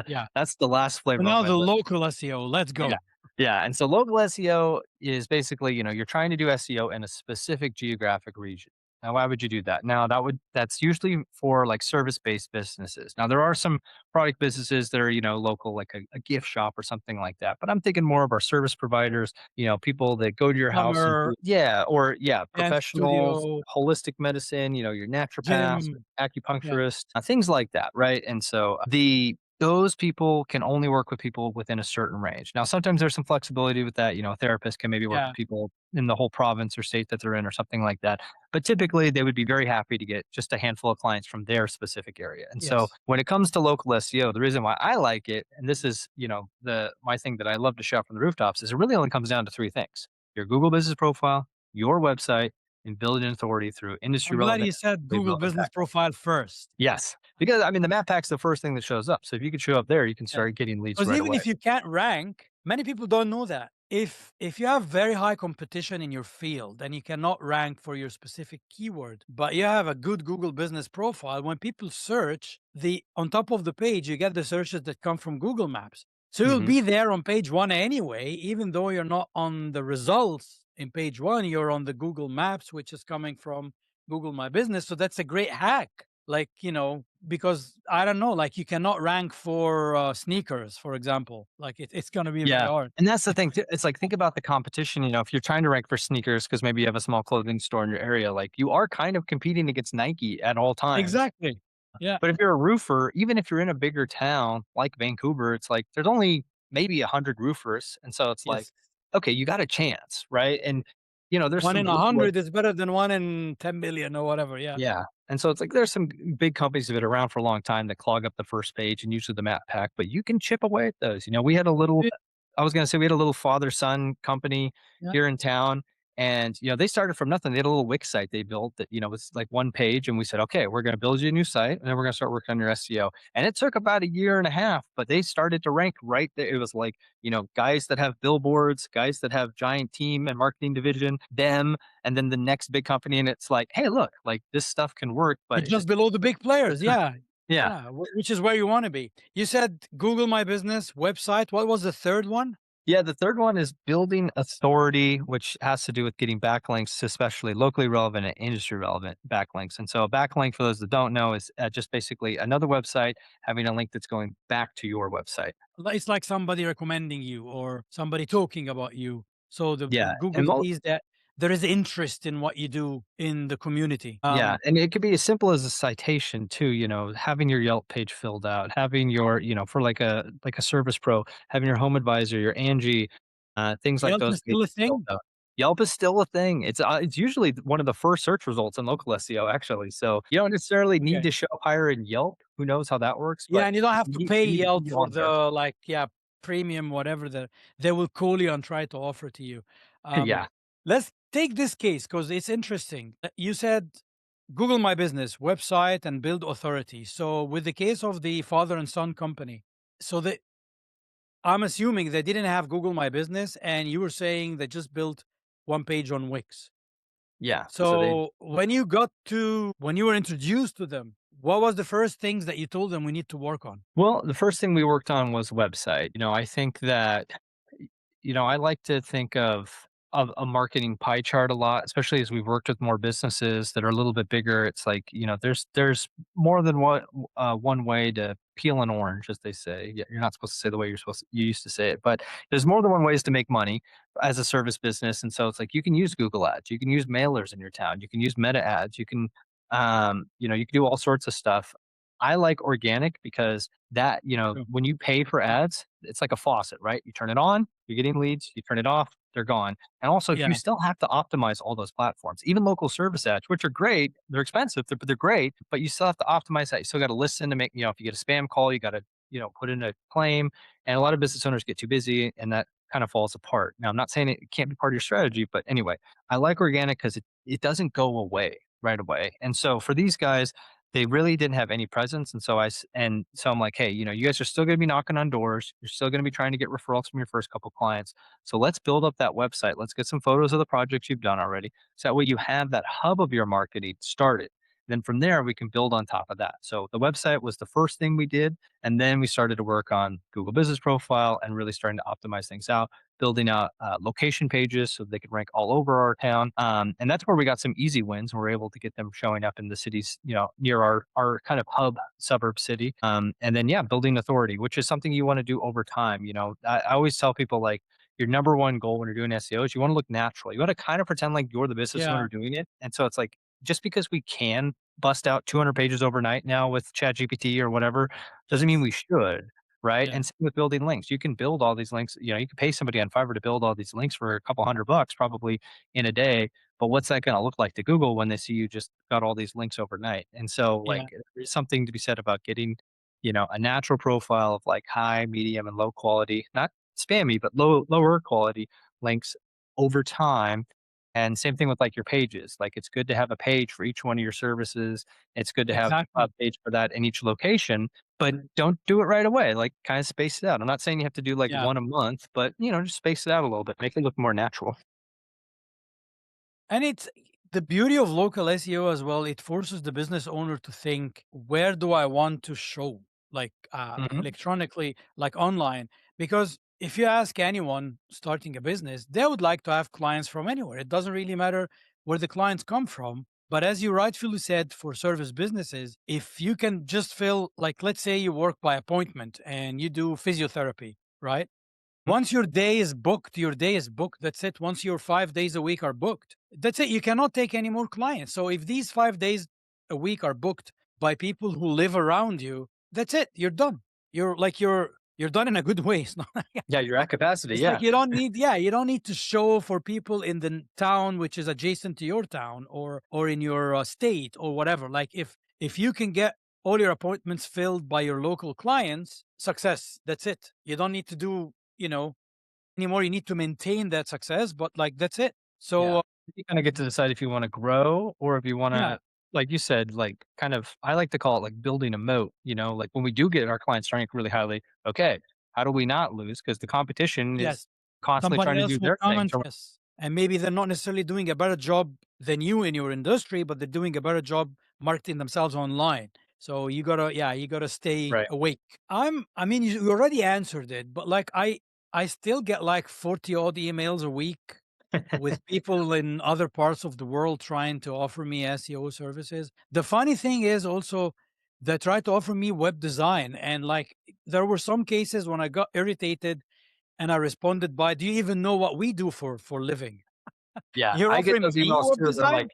Yeah. that's the last So flavor on now my the list. local SEO. Let's Yeah. go. Yeah, and so local SEO is basically, you're trying to do SEO in a specific geographic region. Now, why would you do that? Now, that's usually for like service-based businesses. Now, there are some product businesses that are, local, like a gift shop or something like that. But I'm thinking more of our service providers, people that go to your house and Summer, dance professionals, studio, holistic medicine, your naturopaths, gym. Yeah. acupuncturists, things like that, right? And so those people can only work with people within a certain range. Now, sometimes there's some flexibility with that. A therapist can maybe work with Yeah. people in the whole province or state that they're in or something like that. But typically, they would be very happy to get just a handful of clients from their specific area. And so Yes. when it comes to local SEO, the reason why I like it, and this is, my thing that I love to shout from the rooftops, is it really only comes down to three things: your Google business profile, your website, and building authority through industry I'm glad relevant, you said Google relevant business profile first. Yes, because, I mean, the map pack's the first thing that shows up, so if you could show up there, you can Yeah. start getting leads Because right even away. if you can't rank, many people don't know that. If you have very high competition in your field and you cannot rank for your specific keyword, but you have a good Google business profile, when people search, the on top of the page, you get the searches that come from Google Maps. So you'll Mhm. be there on page one anyway, even though you're not on the results in page one, you're on the Google Maps, which is coming from Google My Business. So that's a great hack. Like, because I don't know, like you cannot rank for sneakers, for example. Like it's going to be very Yeah, hard. and that's the thing too, it's like, think about the competition, if you're trying to rank for sneakers because maybe you have a small clothing store in your area, like, you are kind of competing against Nike at all times. Exactly. Yeah. But if you're a roofer, even if you're in a bigger town like Vancouver, it's like there's only maybe 100 roofers, and so it's like, Yes. okay, you got a chance, right? And, there's One some in a big hundred is better than one in 10 million or whatever. Yeah. Yeah, and so it's like there's some big companies that have been around for a long time that clog up the first page and usually the map pack, but you can chip away at those. We had a little Yeah. I was gonna say we had a little father-son company Yeah. here in town, and, they started from nothing. They had a little Wix site they built that, was like one page, and we said, "Okay, we're gonna build you a new site, and then we're gonna start working on your SEO." And it took about a year and a half, but they started to rank right there. It was like, guys that have billboards, guys that have giant team and marketing division, them, and then the next big company, and it's like, "Hey, look, like, this stuff can work," but It's it just just below the big players. Yeah. Yeah. Yeah. Which is where you want to be. You said Google My Business website. What was the third one? Yeah, the third one is building authority, which has to do with getting backlinks, especially locally relevant and industry relevant backlinks. And so a backlink, for those that don't know, is just basically another website having a link that's going back to your website. It's like somebody recommending you or somebody talking about you. So the Yeah, Google and sees that there is interest in what you do in the community. yeah, and it could be as simple as a citation too, having your Yelp page filled out, having your, for like a service pro, having your home advisor, your Angie, things like Yelp those is still a pages filled thing. out. Yelp is still a thing. It's usually one of the first search results in local SEO, actually. So you don't necessarily need Okay. to show up higher in Yelp. Who knows how that works? Yeah, But and you don't have to pay you need to Yelp be for on there. the like, yeah, premium, whatever they will call you and try to offer to you. Um, Yeah. let's take this case because it's interesting. You said Google My Business website and build authority. So with the case of the father and son company, so they, I'm assuming they didn't have Google My Business, and you were saying they just built one page on Wix. Yeah. So they So when you were introduced to them, what was the first things that you told them we need to work on? Well, the first thing we worked on was website. I think that, I like to think of a marketing pie chart a lot, especially as we've worked with more businesses that are a little bit bigger. It's like, there's more than one way to peel an orange, as they say. Yeah, you're not supposed to say the way you used to say it, but there's more than one ways to make money as a service business. And so it's like you can use Google ads, you can use mailers in your town, you can use meta ads, you can you can do all sorts of stuff. I like organic because that, True. when you pay for ads, it's like a faucet, right? You turn it on, you're getting leads, you turn it off, they're gone. And also, you Yeah. still have to optimize all those platforms, even local service ads, which are great. They're expensive, but they're great, but you still have to optimize that. You still got to listen to make, if you get a spam call, you got to, put in a claim. And a lot of business owners get too busy and that kind of falls apart. Now, I'm not saying it can't be part of your strategy, but anyway, I like organic because it doesn't go away right away. And so for these guys, they really didn't have any presence, and so I'm like, "Hey, you guys are still gonna be knocking on doors. You're still gonna be trying to get referrals from your first couple clients. So let's build up that website. Let's get some photos of the projects you've done already. So that way you have that hub of your marketing started." Then from there, we can build on top of that. So the website was the first thing we did. And then we started to work on Google Business Profile and really starting to optimize things out, building out location pages so they could rank all over our town. And that's where we got some easy wins. We're able to get them showing up in the cities, near our kind of hub suburb city. And then, yeah, building authority, which is something you want to do over time. I always tell people like, your number one goal when you're doing SEO is you want to look natural. You want to kind of pretend like you're the business Yeah, owner doing it. And so it's like, just because we can bust out 200 pages overnight now with ChatGPT or whatever, doesn't mean we should, right? yeah, And same with building links. You can build all these links. You can pay somebody on Fiverr to build all these links for a couple $100 probably in a day. But what's that going to look like to Google when they see you just got all these links overnight? And so, yeah, like, there's something to be said about getting, a natural profile of like high, medium, and low quality, not spammy, but lower quality links over time. And same thing with like your pages. Like it's good to have a page for each one of your services. It's good to have a exactly. page for that in each location, but don't do it right away. Like kind of space it out. I'm not saying you have to do like Yeah. one a month, but just space it out a little bit, make it look more natural. And it's the beauty of local SEO as well. It forces the business owner to think, where do I want to show, like Hmm. electronically, like online? Because if you ask anyone starting a business, they would like to have clients from anywhere. It doesn't really matter where the clients come from. But as you rightfully said, for service businesses, if you can just fill, like, let's say you work by appointment and you do physiotherapy, right? Once your day is booked, your day is booked. That's it. Once your 5 days a week are booked, that's it. You cannot take any more clients. So if these 5 days a week are booked by people who live around you, that's it. You're done. You're done in a good way. It's not Yeah, you're at capacity. it's like Yeah. you don't need, yeah, you don't need to show for people in the town which is adjacent to your town, or in your state or whatever. Like if you can get all your appointments filled by your local clients, success. That's it. You don't need to do, anymore. You need to maintain that success, but like that's it. So Yeah. You kind of get to decide if you want to grow or if you want yeah, to, like you said, like kind of, I like to call it like building a moat, like when we do get our clients rank really highly, okay, how do we not lose? Because the competition is yes, constantly somebody trying to else do will their come thing. and yes, and maybe they're not necessarily doing a better job than you in your industry, but they're doing a better job marketing themselves online. So you gotta stay Right. awake. I mean, you already answered it, but like I still get like 40 odd emails a week with people in other parts of the world trying to offer me SEO services. The funny thing is also they try to offer me web design. And like there were some cases when I got irritated and I responded by, "Do you even know what we do for living? Yeah, You're I get offering those me emails web too. design?"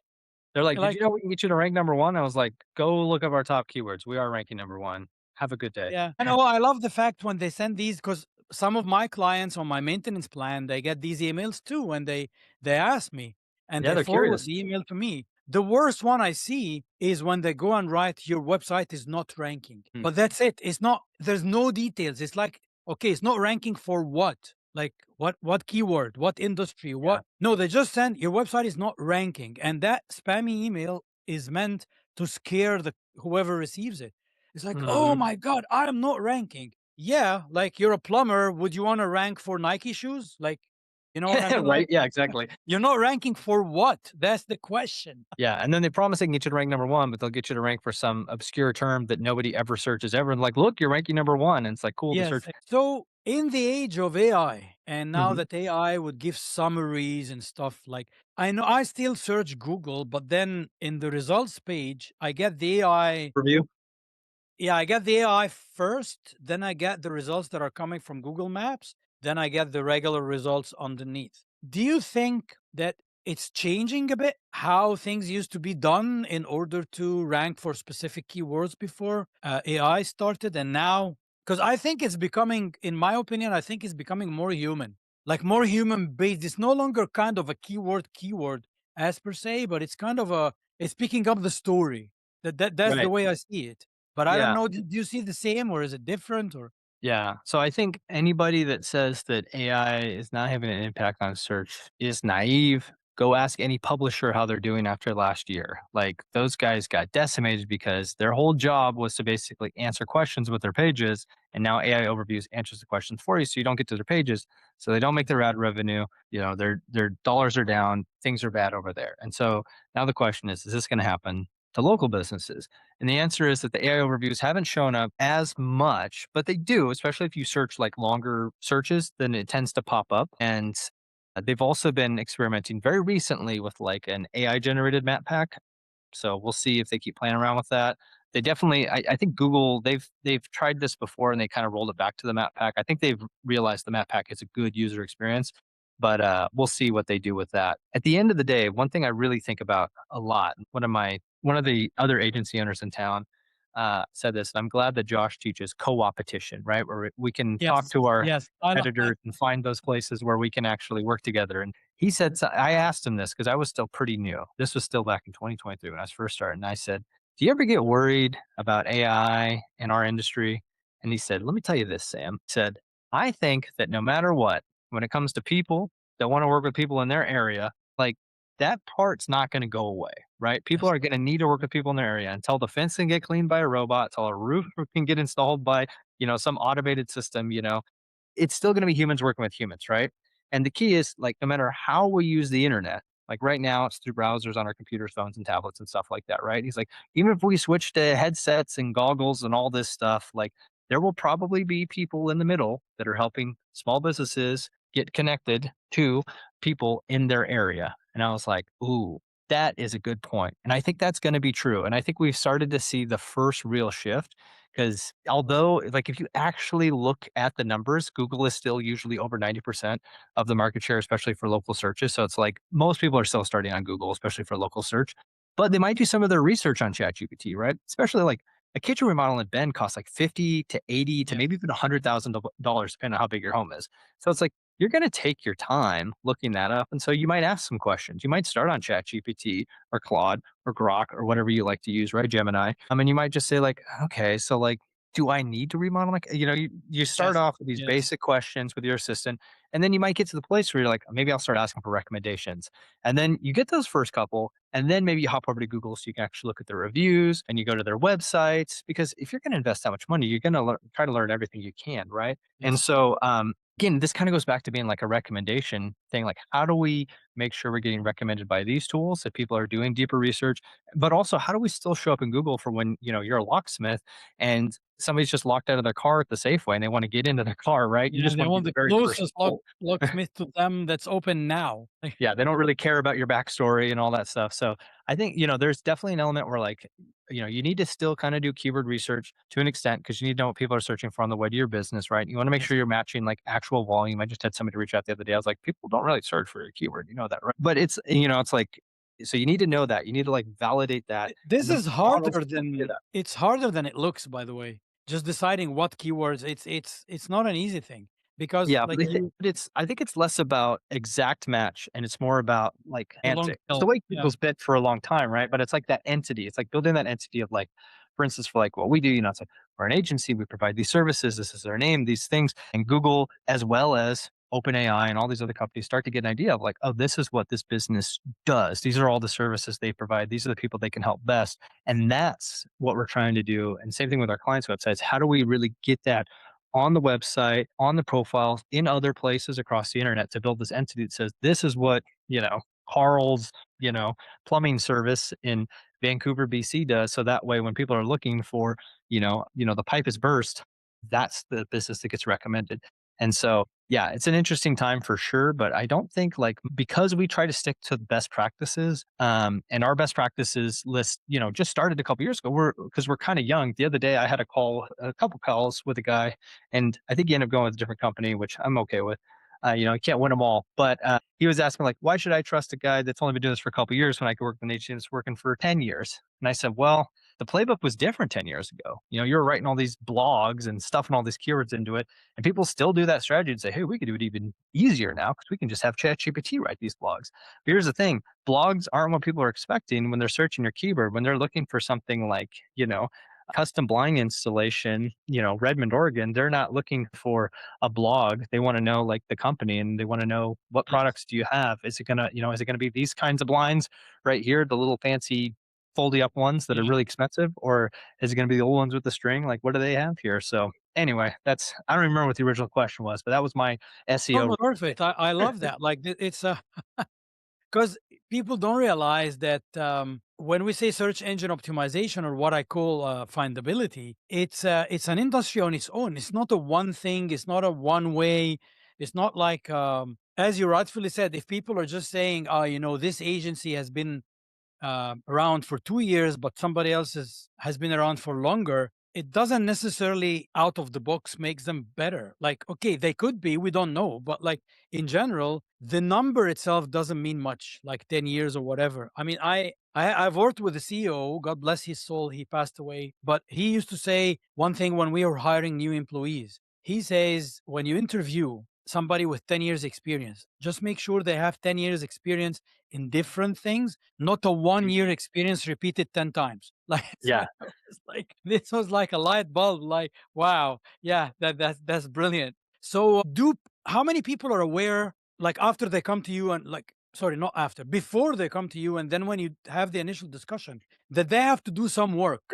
They're like, did Like, you know we can get you to rank number one? I was like, go look up our top keywords. We are ranking number one. Have a good day. yeah. And oh, I love the fact when they send these, because some of my clients on my maintenance plan, they get these emails too, and they ask me and Yeah, they they're forward curious. the email to me. The worst one I see is when they go and write your website is not ranking. Hmm. But that's it. It's not, there's no details. It's like, okay, it's not ranking for what? Like what keyword, what industry, Yeah. what? No, they just send your website is not ranking. And that spammy email is meant to scare the whoever receives it. It's like, "Oh Mhm. my god, I am not ranking." Yeah, like you're a plumber, would you wanna rank for Nike shoes? Like, you know what I mean? Right. Like, Yeah, exactly. you're not ranking for what? That's the question. Yeah, and then they promise they can get you to rank number 1, but they'll get you to rank for some obscure term that nobody ever searches ever, and like, "Look, you're ranking number 1," and it's like, cool to Yes. search. So, in the age of AI, and now Mhm. that AI would give summaries and stuff, like, I know I still search Google, but then in the results page, I get the AI. Review? Yeah, I get the AI first, then I get the results that are coming from Google Maps, then I get the regular results underneath. Do you think that it's changing a bit how things used to be done in order to rank for specific keywords before AI started, and now? Because I think it's becoming, in my opinion, I think it's becoming more human, like more human based. It's no longer kind of a keyword as per se, but it's kind of it's picking up the story. That's the Right. way I see it. But I don't Yeah. know, do you see the same or is it different or? Yeah. So I think anybody that says that AI is not having an impact on search is naive. Go ask any publisher how they're doing after last year. Like those guys got decimated because their whole job was to basically answer questions with their pages. And now AI overviews answers the questions for you. So you don't get to their pages. So they don't make Yes. their ad revenue. Their dollars are down. Things are bad over there. And so now the question is this going to happen? to local businesses? And the answer is that the AI overviews haven't shown up as much, but they do, especially if you search like longer searches, then it tends to pop up. And they've also been experimenting very recently with like an AI generated map pack, so we'll see if they keep playing around with that. They definitely, I think Google, they've tried this before and they kind of rolled it back to the map pack. I think they've realized the map pack is a good user experience, but we'll see what they do with that. At the end of the day, one thing I really think about a lot, one of the other agency owners in town said this, and I'm glad that Josh teaches co-opetition, right? Where we can talk Yes, to our yes, I love that. competitors and find those places where we can actually work together. And he said, so I asked him this because I was still pretty new. This was still back in 2023 when I was first starting. And I said, do you ever get worried about AI in our industry? And he said, let me tell you this, Sam. He said, I think that no matter what, when it comes to people that want to work with people in their area, like that part's not going to go away, right? People Yes, are going to need to work with people in their area until the fence can get cleaned by a robot, until a roof can get installed by, some automated system, it's still going to be humans working with humans, right? And the key is like no matter how we use the internet, like right now it's through browsers on our computers, phones, and tablets and stuff like that, right? He's like, even if we switch to headsets and goggles and all this stuff, like there will probably be people in the middle that are helping small businesses get connected to people in their area. And I was like, ooh, that is a good point. And I think that's going to be true. And I think we've started to see the first real shift because although, like, if you actually look at the numbers, Google is still usually over 90% of the market share, especially for local searches. So it's like most people are still starting on Google, especially for local search, but they might do some of their research on ChatGPT, right? Especially like a kitchen remodel in Bend costs like 50 to 80 to yes, maybe even $100,000, depending on how big your home is. So it's like you're going to take your time looking that up. And so you might ask some questions. You might start on ChatGPT or Claude or Grok or whatever you like to use, right? Gemini. And you might just say, like, okay, so like, do I need to remodel my, you start yes, off with these yes, basic questions with your assistant, and then you might get to the place where you're like, maybe I'll start asking for recommendations. And then you get those first couple, and then maybe you hop over to Google so you can actually look at the reviews and you go to their websites. Because if you're going to invest that much money, you're going to try to learn everything you can, right? And yes. so, again, this kind of goes back to being like a recommendation thing. Like, how do we make sure we're getting recommended by these tools that people are doing deeper research? But also, how do we still show up in Google for when you're a locksmith and somebody's just locked out of their car at the Safeway and they want to get into their car, right? You Yeah, just and they want to be want the the very first closest pull. locksmith to them that's open now. Yeah, they don't really care about your backstory and all that stuff. So I think, there's definitely an element where like, you need to still kind of do keyword research to an extent because you need to know what people are searching for on the way to your business, right? You want to make Yes. sure you're matching like actual volume. I just had somebody reach out the other day. I was like, people don't really search for a keyword. You know that, right? But it's like, so you need to know that. You need to like validate that. This And the is models harder will do than that. it's harder than it looks, by the way. Just deciding what keywords, it's not an easy thing because Yeah, like you but I think it's less about exact match and it's more about like the long semantic. It's the tail. way Yeah. Google's been for a long time, right? But it's like that entity. It's like building that entity of like, for instance, for like what we do, it's like we're an agency, we provide these services, this is our name, these things. And Google, as well as OpenAI and all these other companies start to get an idea of like, oh, this is what this business does. These are all the services they provide. These are the people they can help best. And that's what we're trying to do. And same thing with our clients' websites. How do we really get that on the website, on the profiles, in other places across the internet to build this entity that says this is what, Carl's, plumbing service in Vancouver, BC does. So that way when people are looking for, the pipe is burst, that's the business that gets recommended. And so, yeah, it's an interesting time for sure, but I don't think like because we try to stick to best practices, and our best practices list, just started a couple years ago. We're kind of young. The other day, I had a couple calls with a guy, and I think he ended up going with a different company, which I'm okay with. You can't win them all, but he was asking like, why should I trust a guy that's only been doing this for a couple years when I could work with an agency that's working for 10 years? And I said, well, the playbook was different 10 years ago. You were writing all these blogs and stuffing all these keywords into it. And people still do that strategy and say, hey, we could do it even easier now because we can just have ChatGPT write these blogs. But here's the thing, blogs aren't what people are expecting when they're searching your keyword. When they're looking for something like, custom blind installation, Redmond, Oregon, they're not looking for a blog. They want to know like the company and they want to know what Yes. products do you have? Is it gonna be these kinds of blinds right here, the little fancy foldy up ones that are Yeah. really expensive, or is it going to be the old ones with the string? Like, what do they have here? So anyway, I don't remember what the original question was, but that was my No, SEO. no, perfect. I love that. Like it's because People don't realize that when we say search engine optimization, or what I call findability, it's an industry on its own. It's not a one thing. It's not a one way. It's not like, as you rightfully said, if people are just saying, "Oh, this agency has been around for 2 years, but somebody else has been around for longer," it doesn't necessarily out of the box makes them better. Like, okay, they could be, we don't know, but like in general, the number itself doesn't mean much, like 10 years or whatever. I mean, I've worked with the CEO, God bless his soul, he passed away, but he used to say one thing when we were hiring new employees. He says, when you interview somebody with 10 years experience, just make sure they have 10 years experience in different things, not a Mm. 1 year experience repeated 10 times. Like, so Yeah. it's like this was like a light bulb, like, wow, yeah, that's brilliant. So do how many people are aware, like after they come to you, and like, sorry, not after, before they come to you, and then when you have the initial discussion, that they have to do some work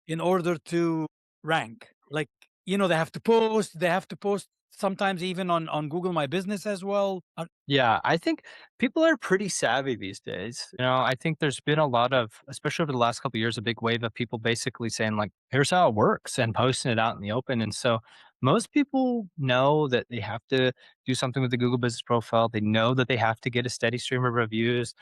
in order to rank? Like, they have to post sometimes even on Google My Business as well. Yeah, I think people are pretty savvy these days. I think there's been a lot of, especially over the last couple of years, a big wave of people basically saying like, "Here's how it works," and posting it out in the open. And so most people know that they have to do something with the Google Business Profile. They know that they have to get a steady stream of reviews.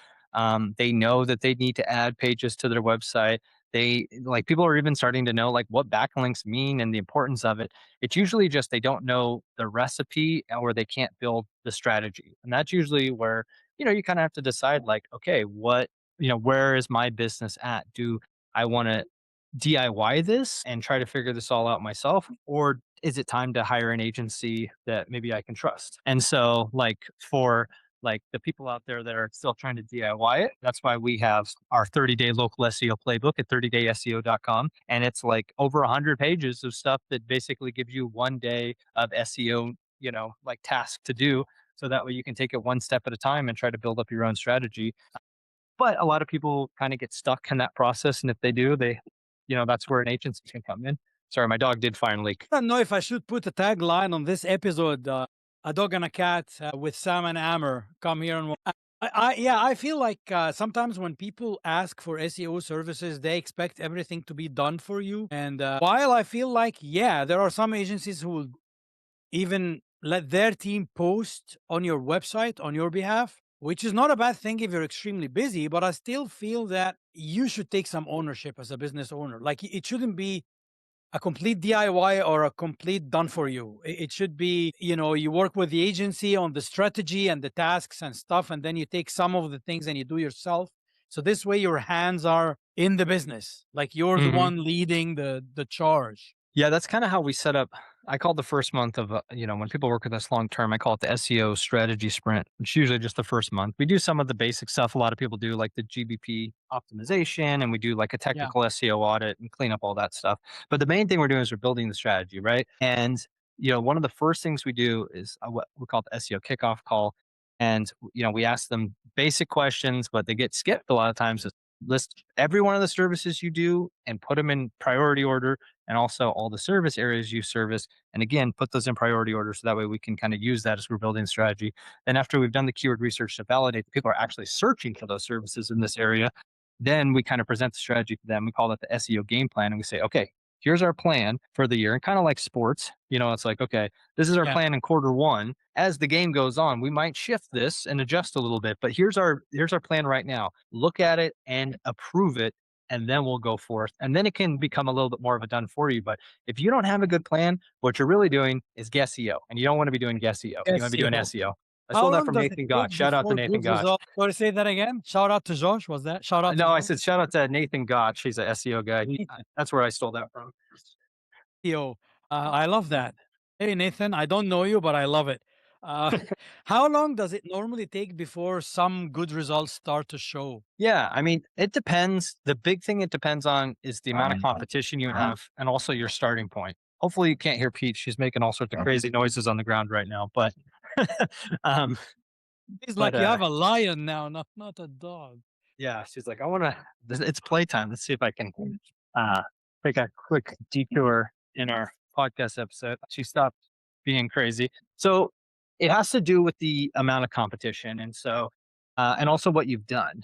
They know that they need to add pages to their website. They like people are even starting to know like what backlinks mean and the importance of it. It's usually just they don't know the recipe or they can't build the strategy. And that's usually where, you kind of have to decide like, okay, where is my business at? Do I want to DIY this and try to figure this all out myself? Or is it time to hire an agency that maybe I can trust? And so, like, for like the people out there that are still trying to DIY it, that's why we have our 30-day local SEO playbook at 30dayseo.com. And it's like over 100 pages of stuff that basically gives you 1 day of SEO, like task to do. So that way you can take it one step at a time and try to build up your own strategy. But a lot of people kind of get stuck in that process. And if they do, that's where an agency can come in. Sorry, my dog did fire and leak. I don't know if I should put a tagline on this episode, "A dog and a cat with Sam and Amber come here and." Yeah, I feel like sometimes when people ask for SEO services, they expect everything to be done for you. And while I feel like, yeah, there are some agencies who will even let their team post on your website on your behalf, which is not a bad thing if you're extremely busy, but I still feel that you should take some ownership as a business owner. Like, it shouldn't be a complete DIY or a complete done for you. It should be, you work with the agency on the strategy and the tasks and stuff, and then you take some of the things and you do yourself. So this way your hands are in the business, like you're the Mhm. one leading the charge. Yeah, that's kinda how we set up. I call the first month of, when people work with us long term, I call it the SEO strategy sprint. It's usually just the first month. We do some of the basic stuff a lot of people do, like the GBP optimization, and we do like a Yeah. technical SEO audit and clean up all that stuff. But the main thing we're doing is we're building the strategy, right? And, one of the first things we do is what we call the SEO kickoff call. And, we ask them basic questions, but they get skipped a lot of times. List every one of the services you do and put them in priority order, and also all the service areas you service. And again, put those in priority order so that way we can kind of use that as we're building strategy. Then, after we've done the keyword research to validate that people are actually searching for those services in this area, then we kind of present the strategy to them. We call that the SEO game plan. And we say, okay, here's our plan for the year. And kind of like sports, it's like, okay, this is our Yeah. plan in quarter 1. As the game goes on, we might shift this and adjust a little bit, but here's our plan right now. Look at it and approve it, and then we'll go forth. And then it can become a little bit more of a done for you. But if you don't have a good plan, what you're really doing is guess EO. And you don't want to be doing guess EO. You want to be doing SEO. SEO. I How stole that long from does it Nathan take Gotch. Shout out to before Nathan good Gotch. results? Want to say that again? Shout out to Josh. Was that? Shout out to No, I Josh. said shout out to Nathan Gotch. He's an SEO guy. That's where I stole that from. SEO. I love that. Hey, Nathan, I don't know you, but I love it. Uh, how long does it normally take before some good results start to show? Yeah, I mean, it depends. The big thing it depends on is the amount of competition you have and also your starting point. Hopefully, you can't hear Pete. She's making all sorts of crazy noises on the ground right now. Um, It's but like you have a lion now, not a dog. yeah, she's like, I want to. It's playtime. Let's see if I can uh, take a quick detour in our podcast episode. She stopped being crazy. So it has to do with the amount of competition, and so and also what you've done.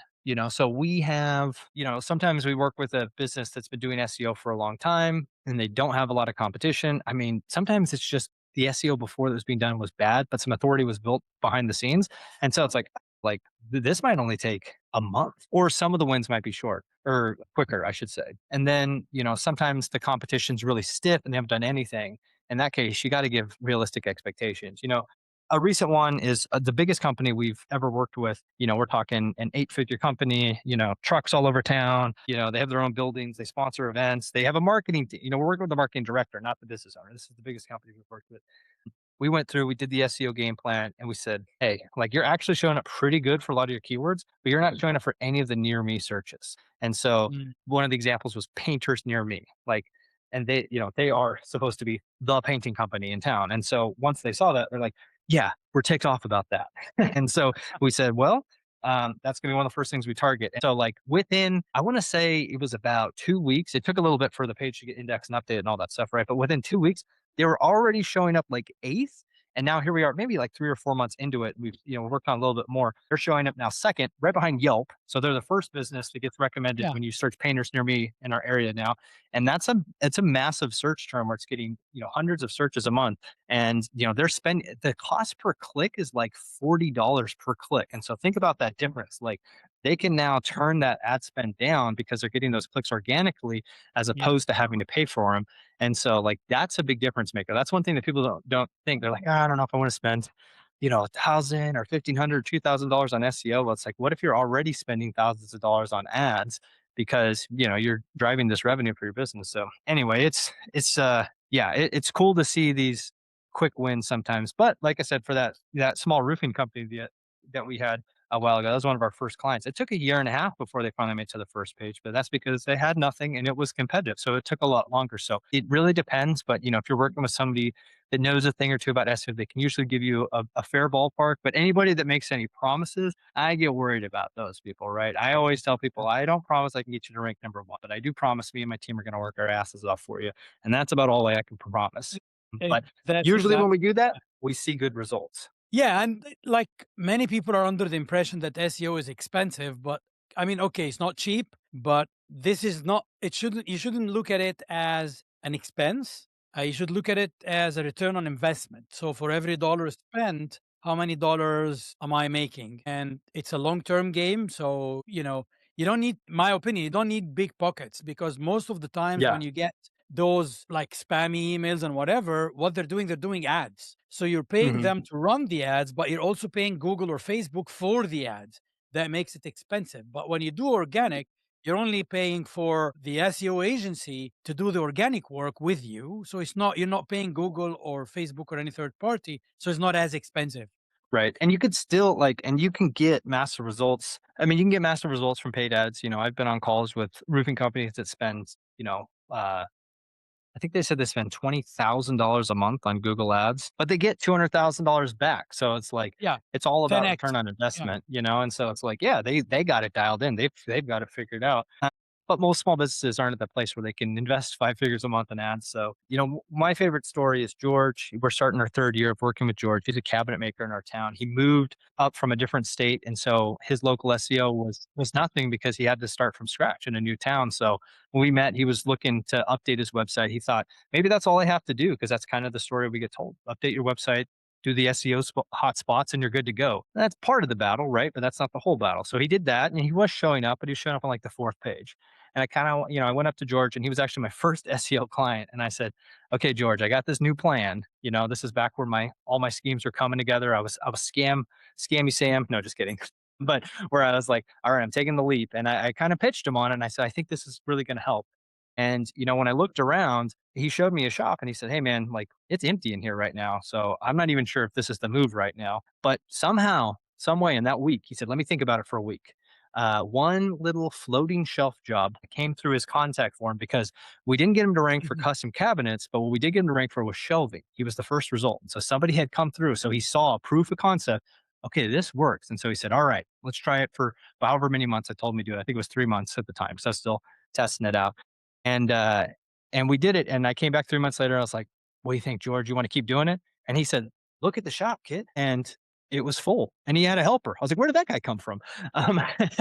So we have, sometimes we work with a business that's been doing SEO for a long time and they don't have a lot of competition. I mean, sometimes it's just the SEO before that was being done was bad, but some authority was built behind the scenes. And so it's this might only take a month, or some of the wins might be short or quicker, I should say. And then, sometimes the competition's really stiff and they haven't done anything. In that case, you got to give realistic expectations. A recent one is the biggest company we've ever worked with. We're talking an 8-figure company, trucks all over town. They have their own buildings, they sponsor events, they have a marketing team. We're working with the marketing director, not the business owner. This is the biggest company we've worked with. We went through, we did the SEO game plan, and we said, hey, like you're actually showing up pretty good for a lot of your keywords, but you're not showing up for any of the near me searches. And so Mm. one of the examples was painters near me. And they are supposed to be the painting company in town. And so once they saw that, they're like, yeah, we're ticked off about that. And so we said, well, that's going to be one of the first things we target. And so, like, within, I want to say it was about 2 weeks. It took a little bit for the page to get indexed and updated and all that stuff, right? But within 2 weeks, they were already showing up like eighth. And now here we are, maybe like 3 or 4 months into it. We've worked on a little bit more. They're showing up now second, right behind Yelp. So they're the first business that gets recommended Yeah. when you search painters near me in our area now. And it's a massive search term where it's getting, hundreds of searches a month. And they're spending, the cost per click is like $40 per click. And so think about that difference. Like they can now turn that ad spend down because they're getting those clicks organically as Yeah. opposed to having to pay for them. And so, like, that's a big difference maker. That's one thing that people don't think. They're like, I don't know if I want to spend, 1,000 or 1,500, $2,000 on SEO. Well, it's like, what if you're already spending thousands of dollars on ads because you're driving this revenue for your business? So anyway, it's cool to see these quick wins sometimes. But like I said, for that small roofing company that we had a while ago, that was one of our first clients. It took a year and a half before they finally made to the first page, but that's because they had nothing and it was competitive. So it took a lot longer. So it really depends. But if you're working with somebody that knows a thing or two about SEO, they can usually give you a fair ballpark. But anybody that makes any promises, I get worried about those people, right? I always tell people, I don't promise I can get you to rank number one, but I do promise me and my team are going to work our asses off for you. And that's about all I can promise. Eh, But That's usually when exactly. we do that, we see good results. Yeah, and like many people are under the impression that SEO is expensive, but I mean, okay, it's not cheap, but this is not. It shouldn't. You shouldn't look at it as an expense. You should look at it as a return on investment. So for every dollar spent, how many dollars am I making? And it's a long-term game. So you don't need, my opinion, you don't need big pockets because most of the times when Yeah. you get those like spammy emails and whatever, what they're doing ads. So you're paying Hmm. them to run the ads, but you're also paying Google or Facebook for the ads. That makes it expensive. But when you do organic, you're only paying for the SEO agency to do the organic work with you. So you're not paying Google or Facebook or any third party. So it's not as expensive. Right. And you could still and you can get massive results. I mean, you can get massive results from paid ads. I've been on calls with roofing companies that spend, I think they said they spend $20,000 a month on Google ads, but they get $200,000 back. So it's like, Yeah. it's all about 10x. return on Yeah. investment. And so it's like, yeah, they got it dialed in. They've got it figured out. But most small businesses aren't at the place where they can invest 5 figures a month in ads. So, my favorite story is George. We're starting our third year of working with George. He's a cabinet maker in our town. He moved up from a different state. And so his local SEO was nothing because he had to start from scratch in a new town. So when we met, he was looking to update his website. He thought maybe that's all I have to do because that's kind of the story we get told. Update your website, do the SEO hot spots, and you're good to go. That's part of the battle, right? But that's not the whole battle. So he did that, and he was showing up, but he was showing up on like the fourth page. And I kind of, I went up to George, and he was actually my first SEO client. And I said, "Okay, George, I got this new plan. This is back where my all my schemes were coming together. I was scammy Sam. No, just kidding." But where I was like, all right, I'm taking the leap. And I kind of pitched him on it. And I said, I think this is really going to help. And, when I looked around, he showed me a shop and he said, hey, man, like it's empty in here right now. So I'm not even sure if this is the move right now. But somehow, some way in that week, he said, let me think about it for a week. One little floating shelf job came through his contact form because we didn't get him to rank for Mhm. custom cabinets, but what we did get him to rank for was shelving. He was the first result. So somebody had come through. So he saw a proof of concept. Okay, this works. And so he said, all right, let's try it for however many months I told me to do it. I think it was 3 months at the time. So I was still testing it out. And and we did it. And I came back 3 months later. I was like, what do you think, George? You want to keep doing it? And he said, look at the shop, kid. And it was full and he had a helper. I was like, where did that guy come from? Um,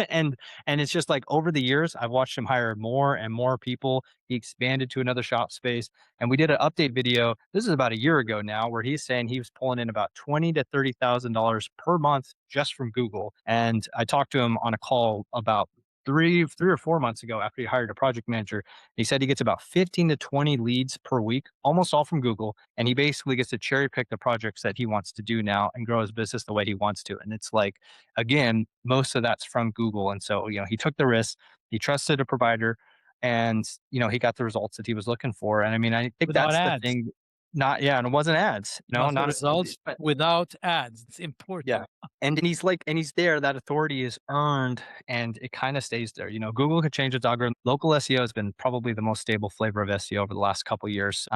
and and it's just like over the years, I've watched him hire more and more people. He expanded to another shop space. And we did an update video. This is about a year ago now, where he's saying he was pulling in about $20,000 to $30,000 per month just from Google. And I talked to him on a call about three or 4 months ago after he hired a project manager. He said he gets about 15 to 20 leads per week, almost all from Google. And he basically gets to cherry pick the projects that he wants to do now and grow his business the way he wants to. And it's like, again, most of that's from Google. And so, he took the risk, he trusted a provider, and, he got the results that he was looking for. And I mean, I think Without that's the ads. thing. Not, yeah. And it wasn't ads, He got the not, results but without ads. It's important. yeah. And he's like, and he's there, that authority is earned and it kind of stays there. Google could change its algorithm. Local SEO has been probably the most stable flavor of SEO over the last couple of years.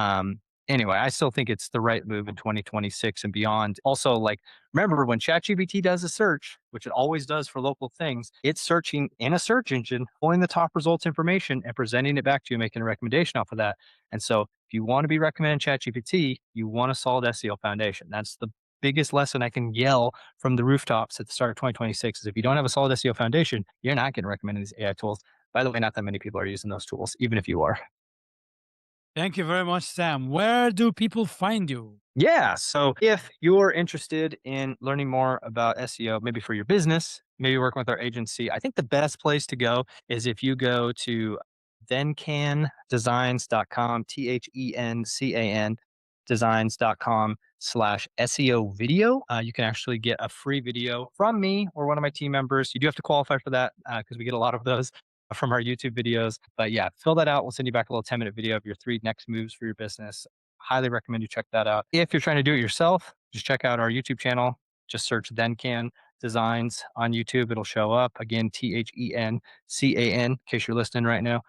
Anyway, I still think it's the right move in 2026 and beyond. Also, like, remember when ChatGPT does a search, which it always does for local things, it's searching in a search engine, pulling the top results information and presenting it back to you, making a recommendation off of that. And so if you want to be recommending ChatGPT, you want a solid SEO foundation. That's the biggest lesson I can yell from the rooftops at the start of 2026 is if you don't have a solid SEO foundation, you're not getting recommended these AI tools. By the way, not that many people are using those tools, even if you are. Thank you very much, Sam. Where do people find you? Yeah. So if you're interested in learning more about SEO, maybe for your business, maybe working with our agency, I think the best place to go is if you go to thencandesigns.com, THENCAN designs.com/SEO video. You can actually get a free video from me or one of my team members. You do have to qualify for that because we get a lot of those from our YouTube videos. But yeah, fill that out. We'll send you back a little 10-minute video of your 3 next moves for your business. Highly recommend you check that out. If you're trying to do it yourself, just check out our YouTube channel. Just search ThenCan Designs on YouTube. It'll show up. Again, THENCAN, in case you're listening right now.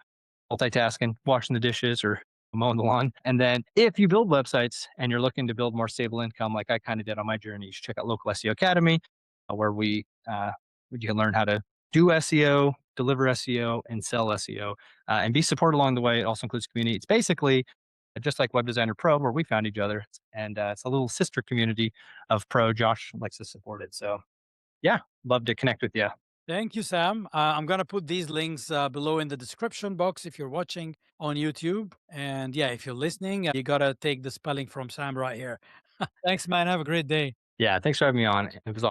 Multitasking, washing the dishes or mowing the lawn. And then if you build websites and you're looking to build more stable income, like I kind of did on my journey, you should check out Local SEO Academy, where you can learn how to do SEO, deliver SEO, and sell SEO, and be supported along the way. It also includes community. It's basically just like Web Designer Pro, where we found each other, and it's a little sister community of pro. Josh likes to support it, so yeah, love to connect with you. Thank you, Sam. I'm going to put these links below in the description box if you're watching on YouTube. And yeah, if you're listening, you got to take the spelling from Sam right here. Thanks, man. Have a great day. Yeah, thanks for having me on. It was